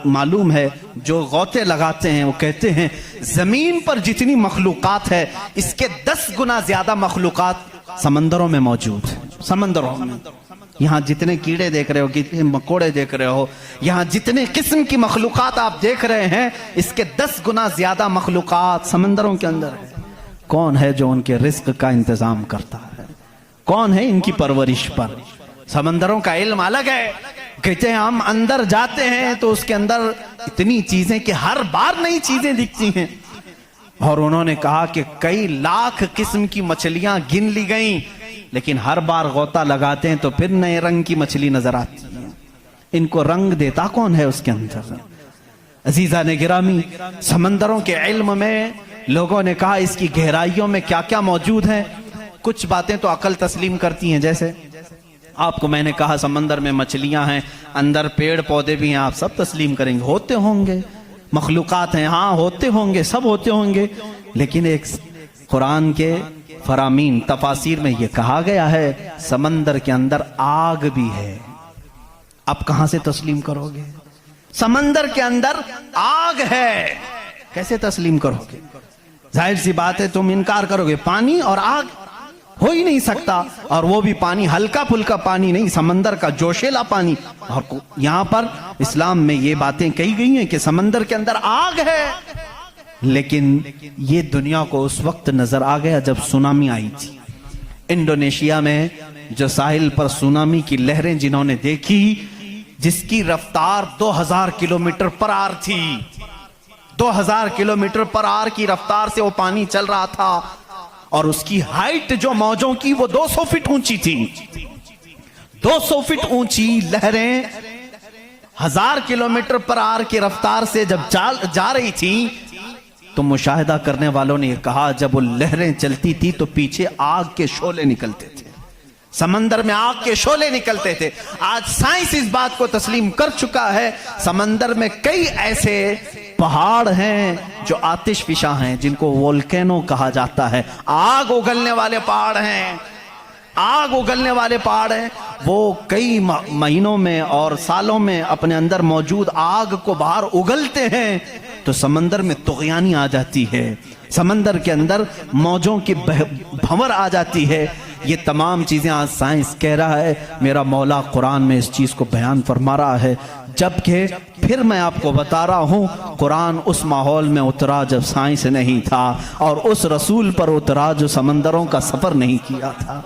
मालूम है, जो गौते लगाते हैं, वो कहते हैं ज़मीन पर जितनी मखलूक़ात है इसके 10 गुना ज़्यादा मखलूक़ात समंदरों में मौजूद है। समंदरों में यहाँ जितने कीड़े देख रहे हो, कितने मकोड़े देख रहे हो, यहाँ जितने किस्म की मखलूक़ात आप देख रहे हैं, इसके 10 गुना ज्यादा मखलूक़ात समंदरों के अंदर है। कौन है जो उनके रिस्क का इंतजाम करता है? कौन है इनकी परवरिश पर? समंदरों का इल्म अलग है। कहते हैं हम अंदर जाते हैं तो उसके अंदर इतनी चीजें कि हर बार नई चीजें दिखती हैं। और उन्होंने कहा कि कई लाख किस्म की मछलियां गिन ली गई, लेकिन हर बार गोता लगाते हैं तो फिर नए रंग की मछली नजर आती है। इनको रंग देता कौन है उसके अंदर? अजीजा ने गिरामी, समंदरों के इल्म में लोगों ने कहा इसकी गहराइयों में क्या क्या मौजूद है। कुछ बातें तो अकल तस्लीम करती हैं, जैसे आपको मैंने कहा समंदर में मछलियां हैं, अंदर पेड़ पौधे भी हैं, आप सब तस्लीम करेंगे, होते होंगे। मखलूक़ात हैं, हाँ होते होंगे, सब होते होंगे। लेकिन एक कुरान के फरामीन तफासिर में यह कहा गया है समंदर के अंदर आग भी है। आप कहां से तस्लीम करोगे? समंदर के अंदर आग है, कैसे तस्लीम करोगे? जाहिर सी बात है तुम इनकार करोगे। पानी और आग हो ही नहीं सकता, और वो भी पानी हल्का फुल्का पानी नहीं, समंदर का जोशीला पानी। और यहां पर इस्लाम में ये बातें कही गई हैं कि समंदर के अंदर आग है। लेकिन ये दुनिया को उस वक्त नजर आ गया जब सुनामी आई थी। इंडोनेशिया में जो साहिल पर सुनामी की लहरें जिन्होंने देखी, जिसकी रफ्तार 2000 किलोमीटर पर आवर थी, 2000 किलोमीटर पर आवर की रफ्तार से वो पानी चल रहा था, और उसकी हाइट जो मौजों की वो 200 फीट ऊंची थी। 200 फीट ऊंची लहरें 1000 किलोमीटर पर आवर की रफ्तार से जब जा रही थी, तो मुशाहिदा करने वालों ने कहा जब वो लहरें चलती थी तो पीछे आग के शोले निकलते थे, समंदर में आग के शोले निकलते थे। आज साइंस इस बात को तस्लीम कर चुका है, समंदर में कई ऐसे पहाड़ हैं जो आतिशफिशा हैं, जिनको वोल्केनो कहा जाता है। आग उगलने वाले पहाड़ हैं, आग उगलने वाले पहाड़ हैं। वो कई महीनों में और सालों में अपने अंदर मौजूद आग को बाहर उगलते हैं, तो समंदर में तुग़यानी आ जाती है, समंदर के अंदर मौजों की भंवर आ जाती है। ये तमाम चीजें आज साइंस कह रहा है, मेरा मौला कुरान में इस चीज को बयान फरमा रहा है। जबकि फिर मैं आपको बता रहा हूं, कुरान उस माहौल में उतरा जब साइंस नहीं था, और उस रसूल पर उतरा जो समंदरों का सफर नहीं किया था।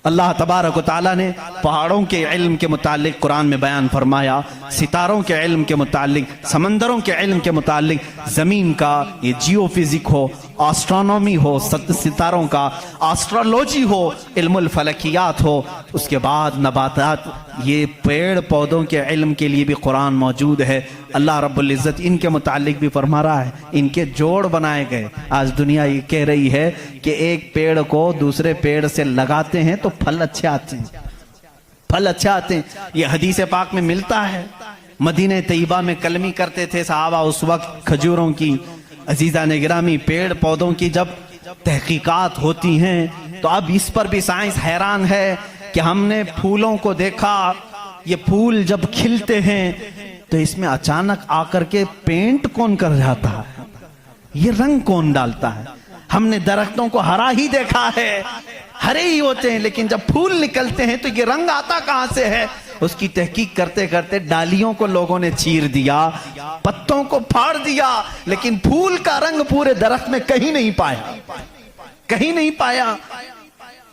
अल्लाह तबारक व तआला ने पहाड़ों के इल्म के मुतालिक कुरान में बयान फरमाया, सितारों के इल्म के मुतालिक, समंदरों के इल्म के मुतालिक, ज़मीन का ये जियोफिजिक हो, एस्ट्रोनॉमी हो, सितारों का एस्ट्रोलॉजी हो, इल्मुल फलकियात हो, उसके बाद नबातात, ये पेड़ पौधों के इल्म के लिए भी कुरान मौजूद है। अल्लाह रब्बुल इज़्ज़त इनके मुतालिक भी फरमा रहा है, इनके जोड़ बनाए गए। आज दुनिया ये कह रही है कि एक पेड़ को दूसरे पेड़ से लगाते हैं तो फल अच्छे आते हैं, फल अच्छे आते हैं। ये हदीस पाक में मिलता है। मदीने तैयबा में कलमी करते थे सहाबा उस वक्त खजूरों की। अजीज़ा ने गिरामी, पेड़ पौधों की जब तहकीकात होती हैं तो अब इस पर भी साइंस हैरान है कि हमने फूलों को देखा, ये फूल जब खिलते हैं तो इसमें अचानक आकर के पेंट कौन कर जाता है, ये रंग कौन डालता है। हमने दरख्तों को हरा ही देखा है, हरे ही होते हैं, लेकिन जब फूल निकलते हैं तो ये रंग आता कहां से है। उसकी तहकीक करते करते डालियों को लोगों ने चीर दिया, पत्तों को फाड़ दिया, लेकिन फूल का रंग पूरे दरख्त में कहीं नहीं पाया, कहीं नहीं पाया।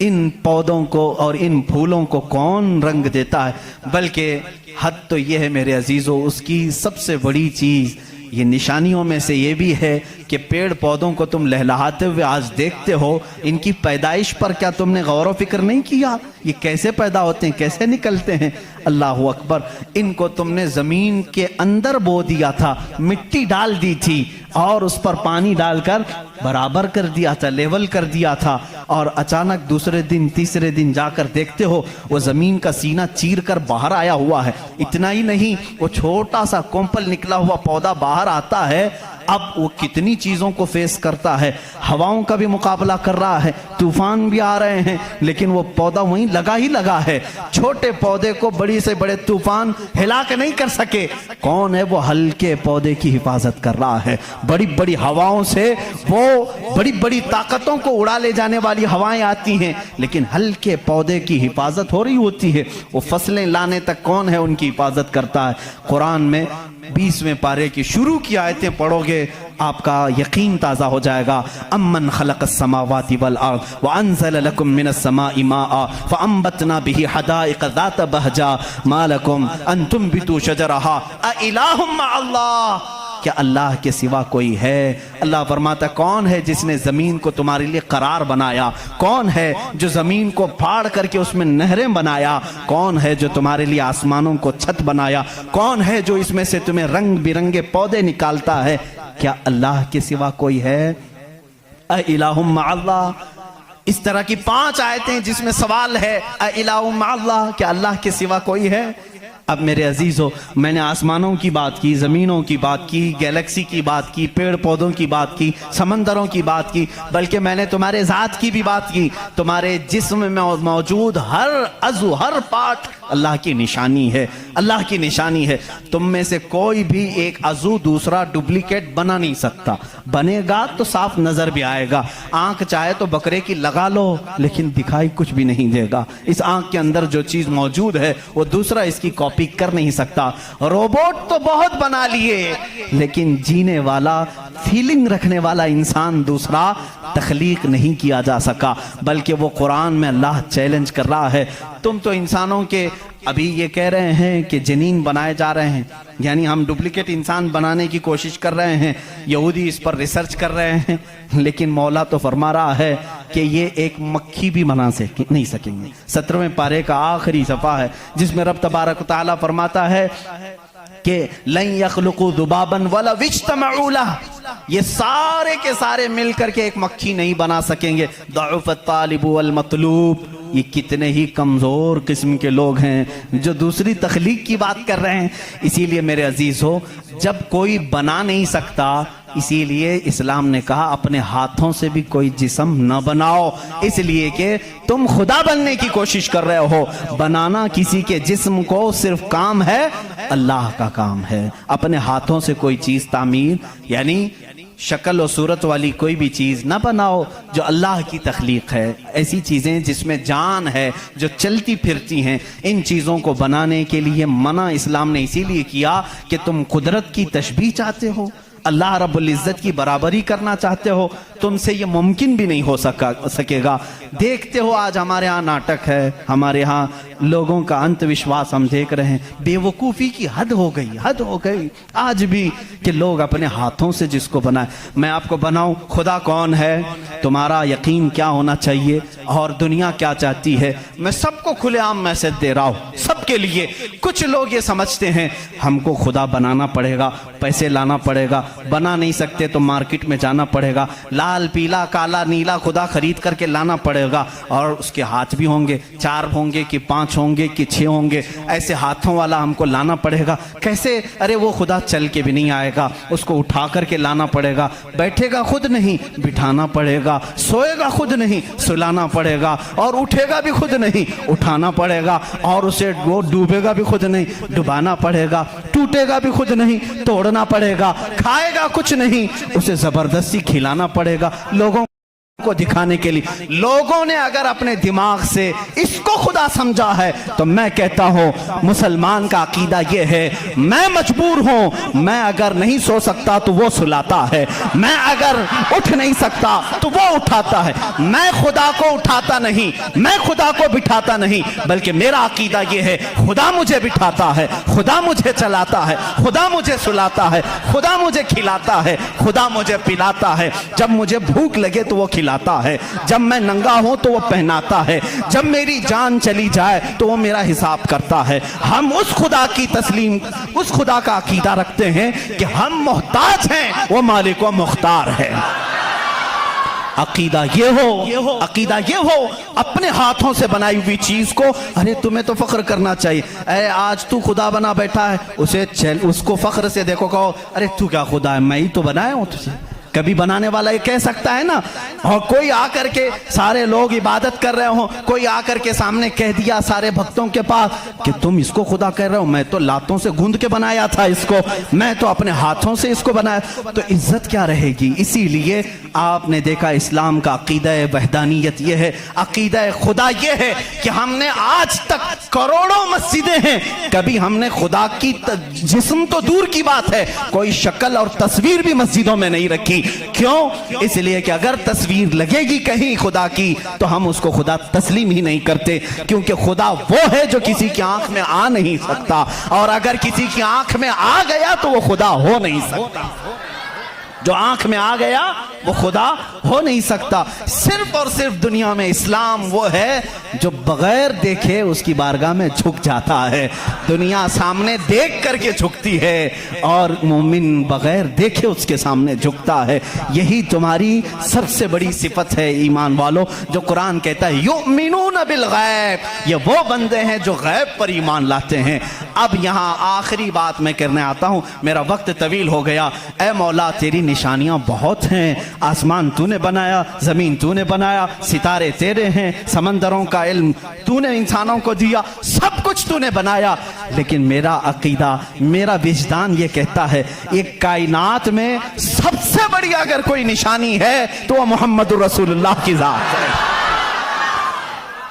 इन पौधों को और इन फूलों को कौन रंग देता है? बल्कि हद तो यह है मेरे अजीजों, उसकी सबसे बड़ी चीज ये निशानियों में से ये भी है कि पेड़ पौधों को तुम लहलहाते हुए आज देखते हो, इनकी पैदाइश पर क्या तुमने गौर व फिक्र नहीं किया? ये कैसे पैदा होते हैं, कैसे निकलते हैं? अल्लाह अकबर। इनको तुमने जमीन के अंदर बो दिया था, मिट्टी डाल दी थी और उस पर पानी डालकर बराबर कर दिया था, लेवल कर दिया था। और अचानक दूसरे दिन तीसरे दिन जाकर देखते हो वो जमीन का सीना चीर कर बाहर आया हुआ है। इतना ही नहीं, वो छोटा सा कोंपल निकला हुआ पौधा बाहर आता है। अब वो कितनी चीजों को फेस करता है, हवाओं का भी मुकाबला कर रहा है, तूफान भी आ रहे हैं, लेकिन वो पौधा वहीं लगा ही लगा है। छोटे पौधे को बड़ी से बड़े तूफान हिला के नहीं कर सके। कौन है वो हल्के पौधे की हिफाजत कर रहा है। बड़ी बड़ी हवाओं से, वो बड़ी बड़ी ताकतों को उड़ा ले जाने वाली हवाएं आती हैं, लेकिन हल्के पौधे की हिफाजत हो रही होती है। वो फसलें लाने तक कौन है उनकी हिफाजत करता है। कुरान में 20वें पारे की शुरू की आयतें पढ़ोगे आपका यकीन ताज़ा हो जाएगा। अम्मन खलक़स समावाति वल अर्द व अंज़ल लकुम मिनस समाई माअ फ़अंबतना बिही हदाइक़ ज़ात बहजा मा लकुम अन तुंबितू शजरहा अ इलाहुम मअल्लाह। क्या अल्लाह के सिवा कोई है? अल्लाह फरमाता कौन है जिसने जमीन को तुम्हारे लिए करार बनाया? कौन है जो जमीन को फाड़ करके उसमें नहरें बनाया? कौन है जो तुम्हारे लिए आसमानों को छत बनाया? कौन है जो इसमें से तुम्हें रंग बिरंगे पौधे निकालता है? क्या अल्लाह के सिवा कोई है? अ इलाहुम मअल्लाह। इस तरह की 5 आयतें जिसमें सवाल है अ इलाहुम मअल्लाह, क्या अल्लाह के सिवा कोई है? अब मेरे अजीजों, मैंने आसमानों की बात की, ज़मीनों की बात की, गैलेक्सी की बात की, पेड़ पौधों की बात की, समंदरों की बात की, बल्कि मैंने तुम्हारे ज़ात की भी बात की। तुम्हारे जिस्म में मौजूद हर अज़ू, हर पार्ट अल्लाह की निशानी है, अल्लाह की निशानी है। तुम में से कोई भी एक अज़ू दूसरा डुप्लीकेट बना नहीं सकता। बनेगा तो साफ नजर भी आएगा। आंख चाहे तो बकरे की लगा लो, लेकिन दिखाई कुछ भी नहीं देगा। इस आंख के अंदर जो चीज मौजूद है वो दूसरा इसकी कॉपी कर नहीं सकता। रोबोट तो बहुत बना लिए, लेकिन जीने वाला, फीलिंग रखने वाला इंसान दूसरा तख्लीक नहीं किया जा सका। बल्कि वो कुरान में अल्लाह चैलेंज कर रहा है, तुम तो इंसानों के अभी ये कह रहे हैं कि जनीन बनाए जा रहे हैं, यानी हम डुप्लीकेट इंसान बनाने की कोशिश कर रहे हैं। यहूदी इस पर रिसर्च कर रहे हैं, लेकिन मौला तो फरमा रहा है कि ये एक मक्खी भी बना नहीं सकेंगे। 17वें पारे का आखिरी सफ़ा है जिसमें रब तबारक व तआला फरमाता है कि लन यख्लुकू दुबाबन वला विज्तमऊ लह, ये सारे के सारे मिलकर के एक मक्खी नहीं बना सकेंगे। दअफ़त तालिबु वल मतलूब, ये कितने ही कमज़ोर किस्म के लोग हैं जो दूसरी तख्लीक की बात कर रहे हैं। इसीलिए मेरे अजीज हो, जब कोई बना नहीं सकता, इसीलिए इस्लाम ने कहा अपने हाथों से भी कोई जिस्म न बनाओ, इसलिए कि तुम खुदा बनने की कोशिश कर रहे हो। बनाना किसी के जिस्म को सिर्फ काम है, अल्लाह का काम है। अपने हाथों से कोई चीज तामीर, यानी शक्ल और सूरत वाली कोई भी चीज ना बनाओ जो अल्लाह की तख्लीक है। ऐसी चीजें जिसमें जान है, जो चलती फिरती हैं, इन चीजों को बनाने के लिए मना इस्लाम ने इसीलिए किया कि तुम कुदरत की तशबीह चाहते हो, अल्लाह रब्बुल इज़्ज़त की बराबरी करना चाहते हो, तुमसे ये मुमकिन भी नहीं हो सकेगा। देखते हो आज हमारे यहाँ नाटक है, हमारे यहाँ लोगों का अंधविश्वास हम देख रहे हैं। बेवकूफ़ी की हद हो गई, हद हो गई आज भी कि लोग अपने हाथों से जिसको बनाए। मैं आपको बनाऊं, खुदा कौन है, तुम्हारा यकीन क्या होना चाहिए और दुनिया क्या चाहती है, मैं सबको खुलेआम मैसेज दे रहा हूँ, सबके लिए। कुछ लोग ये समझते हैं हमको खुदा बनाना पड़ेगा, पैसे लाना पड़ेगा, बना नहीं सकते तो मार्केट में जाना पड़ेगा, लाल पीला काला नीला खुदा खरीद करके लाना पड़ेगा, और उसके हाथ भी होंगे, 4 होंगे कि 5 होंगे कि 6 होंगे, ऐसे हाथों वाला हमको लाना पड़ेगा। कैसे? अरे वो खुदा चल के भी नहीं आएगा, उसको उठा करके लाना पड़ेगा, बैठेगा खुद नहीं, बिठाना पड़ेगा, सोएगा खुद नहीं, सुलाना पड़ेगा, और उठेगा भी खुद नहीं, उठाना पड़ेगा, और उसे वो डूबेगा भी खुद नहीं, डुबाना पड़ेगा, टूटेगा भी खुद नहीं, तोड़ना पड़ेगा, खाएगा कुछ नहीं, उसे जबरदस्ती खिलाना पड़ेगा लोगों को दिखाने के लिए। लोगों ने अगर अपने दिमाग से इसको खुदा समझा है तो मैं कहता हूं मुसलमान का अकीदा यह है, मैं मजबूर हूं, मैं अगर नहीं सो सकता तो वो सुलाता है, मैं अगर उठ नहीं सकता तो वो उठाता है। मैं खुदा को उठाता नहीं, मैं खुदा को बिठाता नहीं, बल्कि मेरा अकीदा यह है खुदा मुझे बिठाता है, खुदा मुझे चलाता है, खुदा मुझे सुलाता है, खुदा मुझे खिलाता है, खुदा मुझे पिलाता है। जब मुझे भूख लगे तो वो खिलाता है, जब मैं नंगा हूं तो वो पहनाता है, जब मेरी जान चली जाए तो वो मेरा हिसाब करता है। हम उस खुदा की तस्लीम, उस खुदा का अकीदा रखते हैं कि हम मोहताज हैं, वो मालिक व मुख्तार है। अकीदा ये हो, अकीदा ये हो, अपने हाथों से बनाई हुई चीज को, अरे तुम्हें तो फख्र करना चाहिए, अरे आज तू खुदा बना बैठा है, उसे उसको फख्र से देखो, कहो अरे तू क्या खुदा है, मैं ही तो बनाया हूं तुझे। कभी बनाने वाला ये कह सकता है ना। और कोई आकर के, सारे लोग इबादत कर रहे हो, कोई आकर के सामने कह दिया सारे भक्तों के पास कि तुम इसको खुदा कह रहे हो, मैं तो लातों से गूंद के बनाया था इसको, मैं तो अपने हाथों से इसको बनाया, तो इज्जत क्या रहेगी। इसीलिए आपने देखा इस्लाम का अकीदा वहदानियत ये है, अकीदा खुदा ये है कि हमने आज तक करोड़ों मस्जिदें हैं, कभी हमने खुदा की जिस्म तो दूर की बात है, कोई शक्ल और तस्वीर भी मस्जिदों में नहीं रखी। क्यों? इसलिए कि अगर तस्वीर लगेगी कहीं खुदा की तो हम उसको खुदा तस्लीम ही नहीं करते, क्योंकि खुदा वो है जो किसी की आंख में आ नहीं सकता, और अगर किसी की आंख में आ गया तो वो खुदा हो नहीं सकता। जो आंख में आ गया वो खुदा हो नहीं सकता। सिर्फ और सिर्फ दुनिया में इस्लाम वो है जो बगैर देखे उसकी बारगाह में झुक जाता है। दुनिया सामने देख करके झुकती है और मोमिन बगैर देखे उसके सामने झुकता है। यही तुम्हारी सबसे बड़ी सिफत है ईमान वालों, जो कुरान कहता है युमिनून बिल गैब, ये वो बंदे हैं जो गैब पर ईमान लाते हैं। अब यहाँ आखिरी बात मैं करने आता हूँ, मेरा वक्त तवील हो गया। ऐ मौला तेरी निशानियां बहुत हैं, आसमान तूने बनाया, जमीन तूने बनाया, सितारे तेरे हैं, समंदरों का इल्म तूने इंसानों को दिया, सब कुछ तूने बनाया, लेकिन मेरा अकीदा, मेरा विजदान ये कहता है एक कायनात में सबसे बड़ी अगर कोई निशानी है तो वह मोहम्मद रसूलुल्लाह की जात है।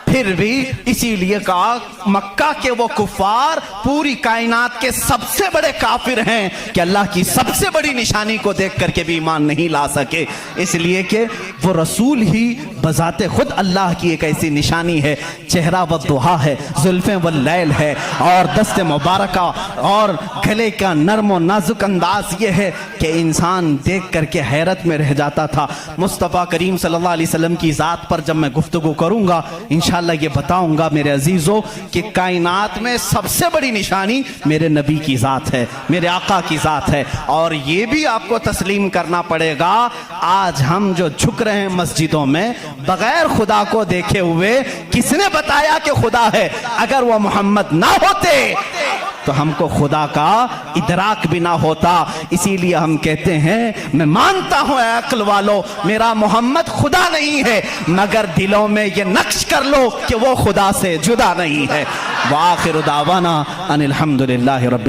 फिर भी इसीलिए कहा मक्का के वो कुफार पूरी कायनात के सबसे बड़े काफिर हैं कि अल्लाह की सबसे बड़ी निशानी को देख करके भी ईमान नहीं ला सके, इसलिए कि वो रसूल ही बजाते खुद अल्लाह की एक ऐसी निशानी है। चेहरा व दुहा है, जुल्फें व लैल है, और दस्त मुबारका और गले का नरम व नाजुक अंदाज ये है कि इंसान देख करके हैरत में रह जाता था। मुस्तफ़ा करीम सल्लल्लाहु अलैहि वसल्लम की ज़ात पर जब मैं गुफ्तगू करूँगा इंशाअल्लाह ये बताऊंगा मेरे अजीजों कि कायनात में सबसे बड़ी निशानी मेरे नबी की ज़ात है, मेरे आका की ज़ात है। और ये भी आपको तस्लीम करना पड़ेगा, आज हम जो झुक रहे हैं मस्जिदों में बगैर खुदा को देखे हुए, किसने बताया कि खुदा है? अगर वो मोहम्मद ना होते तो हमको खुदा का इदराक भी ना होता। इसीलिए हम कहते हैं, मैं मानता हूं अक्ल वालों मेरा मोहम्मद खुदा नहीं है, मगर दिलों में ये नक्श कर लो कि वो खुदा से जुदा नहीं है। वाखिर दावाना अनिल हम्दुलिल्लाहि रब्बिल